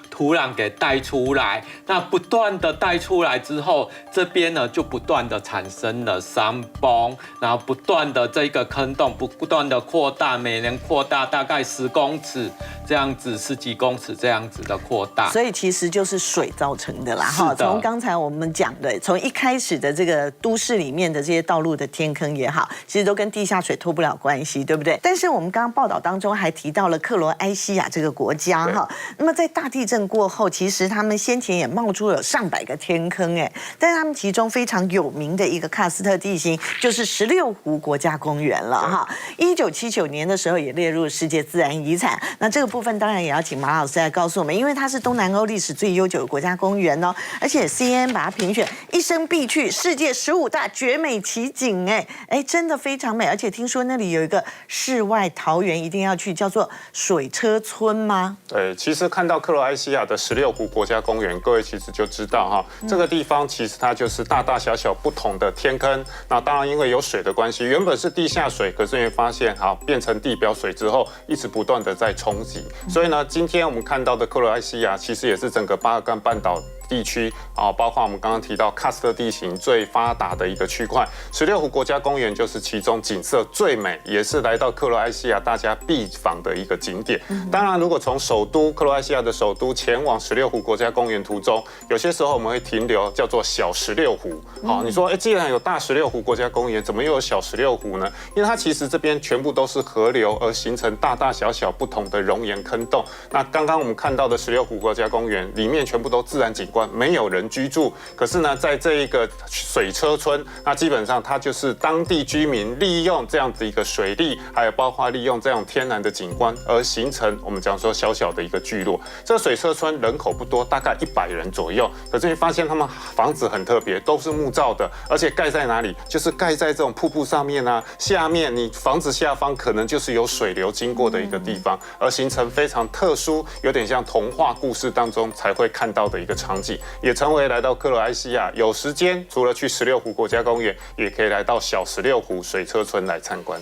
土壤给带出来，那不断的带出来之后，这边呢就不断的产生了山崩，然后不断的这个坑洞不断的扩大，每年扩大大概10公尺这样子，10几公尺这样子的扩大。所以其实就是水造成的啦，哈。从刚才我们讲的，从一开始的这个都市里面的这些道路的天坑也好，其实都跟地下水脱不了关系，对不对？但是我们刚刚报道当中还提到了克罗埃西亚这个国家哈，那么在大地震过后，其实他们先前也冒出了上百个天坑，但是他们其中非常有名的一个喀斯特地形就是16湖国家公园了哈。1979年的时候也列入世界自然遗产。那这个部分当然也要请马老师来告诉我们，因为它是东南欧历史最悠久的国家公园哦，而且 CNN 把它评选一生必去世界15大绝美奇景，真的非常美。而且听说那里有一个世外桃源，一定要去，叫做水车村吗？对，其实看到克罗埃西亚的16湖国家公园，各位其实就知道哈，这个地方其实它就是大大小小不同的天坑。那当然因为有水的关系，原本是地下水，可是因为发现好变成地表水之后，一直不断的在冲击，所以呢，今天我们看到的克罗埃西亚其实也是整个巴尔干半岛地区啊，包括我们刚刚提到喀斯特地形最发达的一个区块，16湖国家公园就是其中景色最美，也是来到克罗埃西亚大家必访的一个景点。当然，如果从首都克罗埃西亚的首都前往16湖国家公园途中，有些时候我们会停留叫做小16湖。好，你说，既然有大16湖国家公园，怎么又有小16湖呢？因为它其实这边全部都是河流，而形成大大小小不同的熔岩坑洞。那刚刚我们看到的16湖国家公园里面全部都自然景观，没有人居住。可是呢，在这一个水车村，那基本上它就是当地居民利用这样子一个水利，还有包括利用这种天然的景观，而形成我们讲说小小的一个聚落。这个水车村人口不多，大概100人左右。可是你发现他们房子很特别，都是木造的，而且盖在哪里？就是盖在这种瀑布上面啊，下面你房子下方可能就是有水流经过的一个地方，而形成非常特殊，有点像童话故事当中才会看到的一个场景。景，也成为来到克罗埃西亚有时间除了去16湖国家公园，也可以来到小16湖水车村来参观。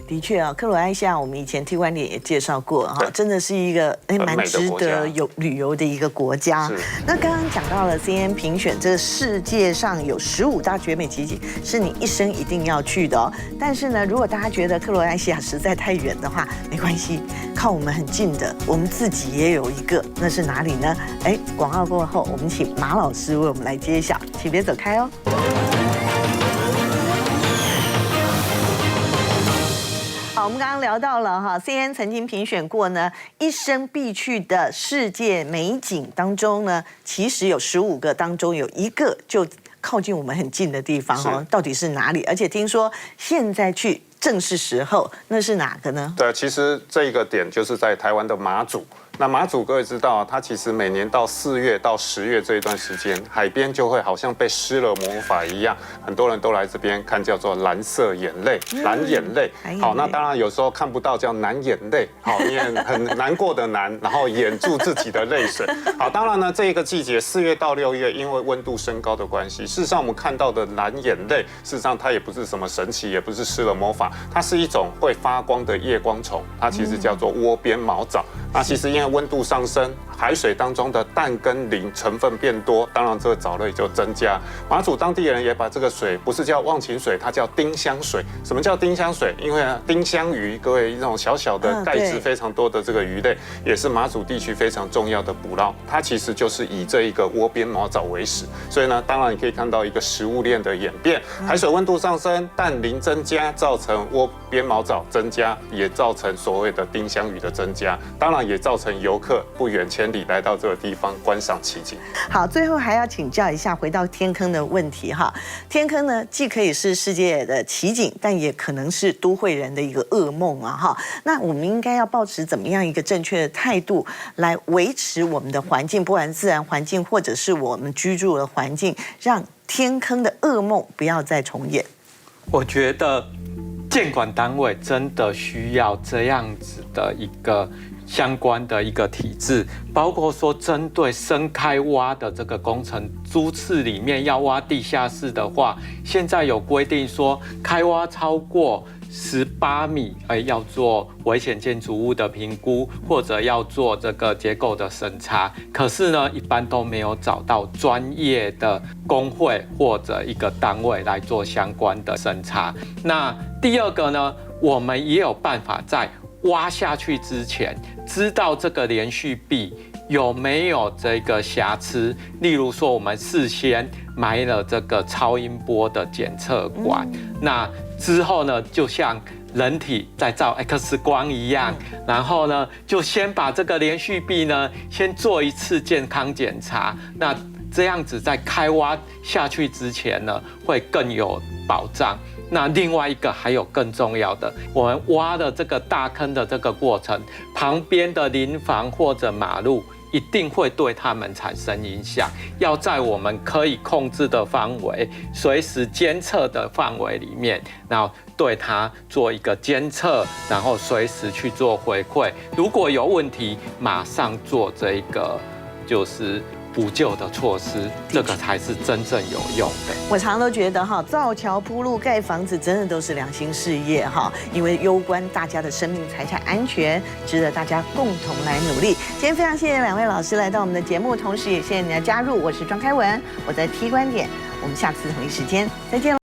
的确啊，克罗埃西亚我们以前T观点也介绍过哈，真的是一个蛮值得旅游的一个国家。那刚刚讲到了 CNN 评选这个世界上有15大绝美奇景，是你一生一定要去的哦。但是呢，如果大家觉得克罗埃西亚实在太远的话，没关系，靠我们很近的，我们自己也有一个，那是哪里呢？广告过后，我们请马老师为我们来揭晓，请别走开哦。好，我们刚刚聊到了哈 ，CNN 曾经评选过呢，一生必去的世界美景当中呢，其实有15个当中有一个就靠近我们很近的地方哈，到底是哪里？而且听说现在去正是时候，那是哪个呢？对，其实这个点就是在台湾的马祖。那马祖各位知道，它其实每年到4月到10月这一段时间，海边就会好像被施了魔法一样，很多人都来这边看，叫做蓝色眼泪、蓝眼泪。好，那当然有时候看不到叫难眼泪，好，因为很难过的难，然后掩住自己的泪水。好，当然呢，这一个季节4月到6月，因为温度升高的关系，事实上我们看到的蓝眼泪，事实上它也不是什么神奇，也不是施了魔法，它是一种会发光的夜光虫，它其实叫做窝边毛藻。那其实因为温度上升，海水当中的氮跟磷成分变多，当然这个藻类就增加。马祖当地人也把这个水不是叫忘情水，它叫丁香水。什么叫丁香水？因为丁香鱼，各位那种小小的钙质非常多的这个鱼类，也是马祖地区非常重要的捕捞。它其实就是以这一个窝边毛藻为食。所以呢，当然你可以看到一个食物链的演变，海水温度上升，氮磷增加，造成窝边毛藻增加，也造成所谓的丁香鱼的增加。当然也造成游客不远千里来到这个地方观赏奇景。好，最后还要请教一下，回到天坑的问题哈。天坑呢，既可以是世界的奇景，但也可能是都会人的一个噩梦啊哈。那我们应该要保持怎么样一个正确的态度，来维持我们的环境，不管自然环境或者是我们居住的环境，让天坑的噩梦不要再重演？我觉得建管单位真的需要这样子的一个相关的一个体制，包括说针对深开挖的这个工程，猪次里面要挖地下室的话，现在有规定说开挖超过18米，要做危险建筑物的评估，或者要做这个结构的审查。可是呢，一般都没有找到专业的工会或者一个单位来做相关的审查。那第二个呢，我们也有办法在挖下去之前，知道这个连续壁有没有这个瑕疵。例如说，我们事先埋了这个超音波的检测管，那之后呢，就像人体在照 X 光一样，然后呢，就先把这个连续壁呢，先做一次健康检查。那这样子在开挖下去之前呢，会更有保障。那另外一个还有更重要的，我们挖的这个大坑的这个过程，旁边的邻房或者马路一定会对他们产生影响，要在我们可以控制的范围、随时监测的范围里面，然后对它做一个监测，然后随时去做回馈。如果有问题，马上做这个就是补救的措施，这个才是真正有用的。我常都觉得哈，造桥铺路盖房子真的都是良心事业哈，因为攸关大家的生命财产安全，值得大家共同来努力。今天非常谢谢2位老师来到我们的节目，同时也谢谢你的加入。我是庄开文，我在T观点，我们下次同一时间再见了。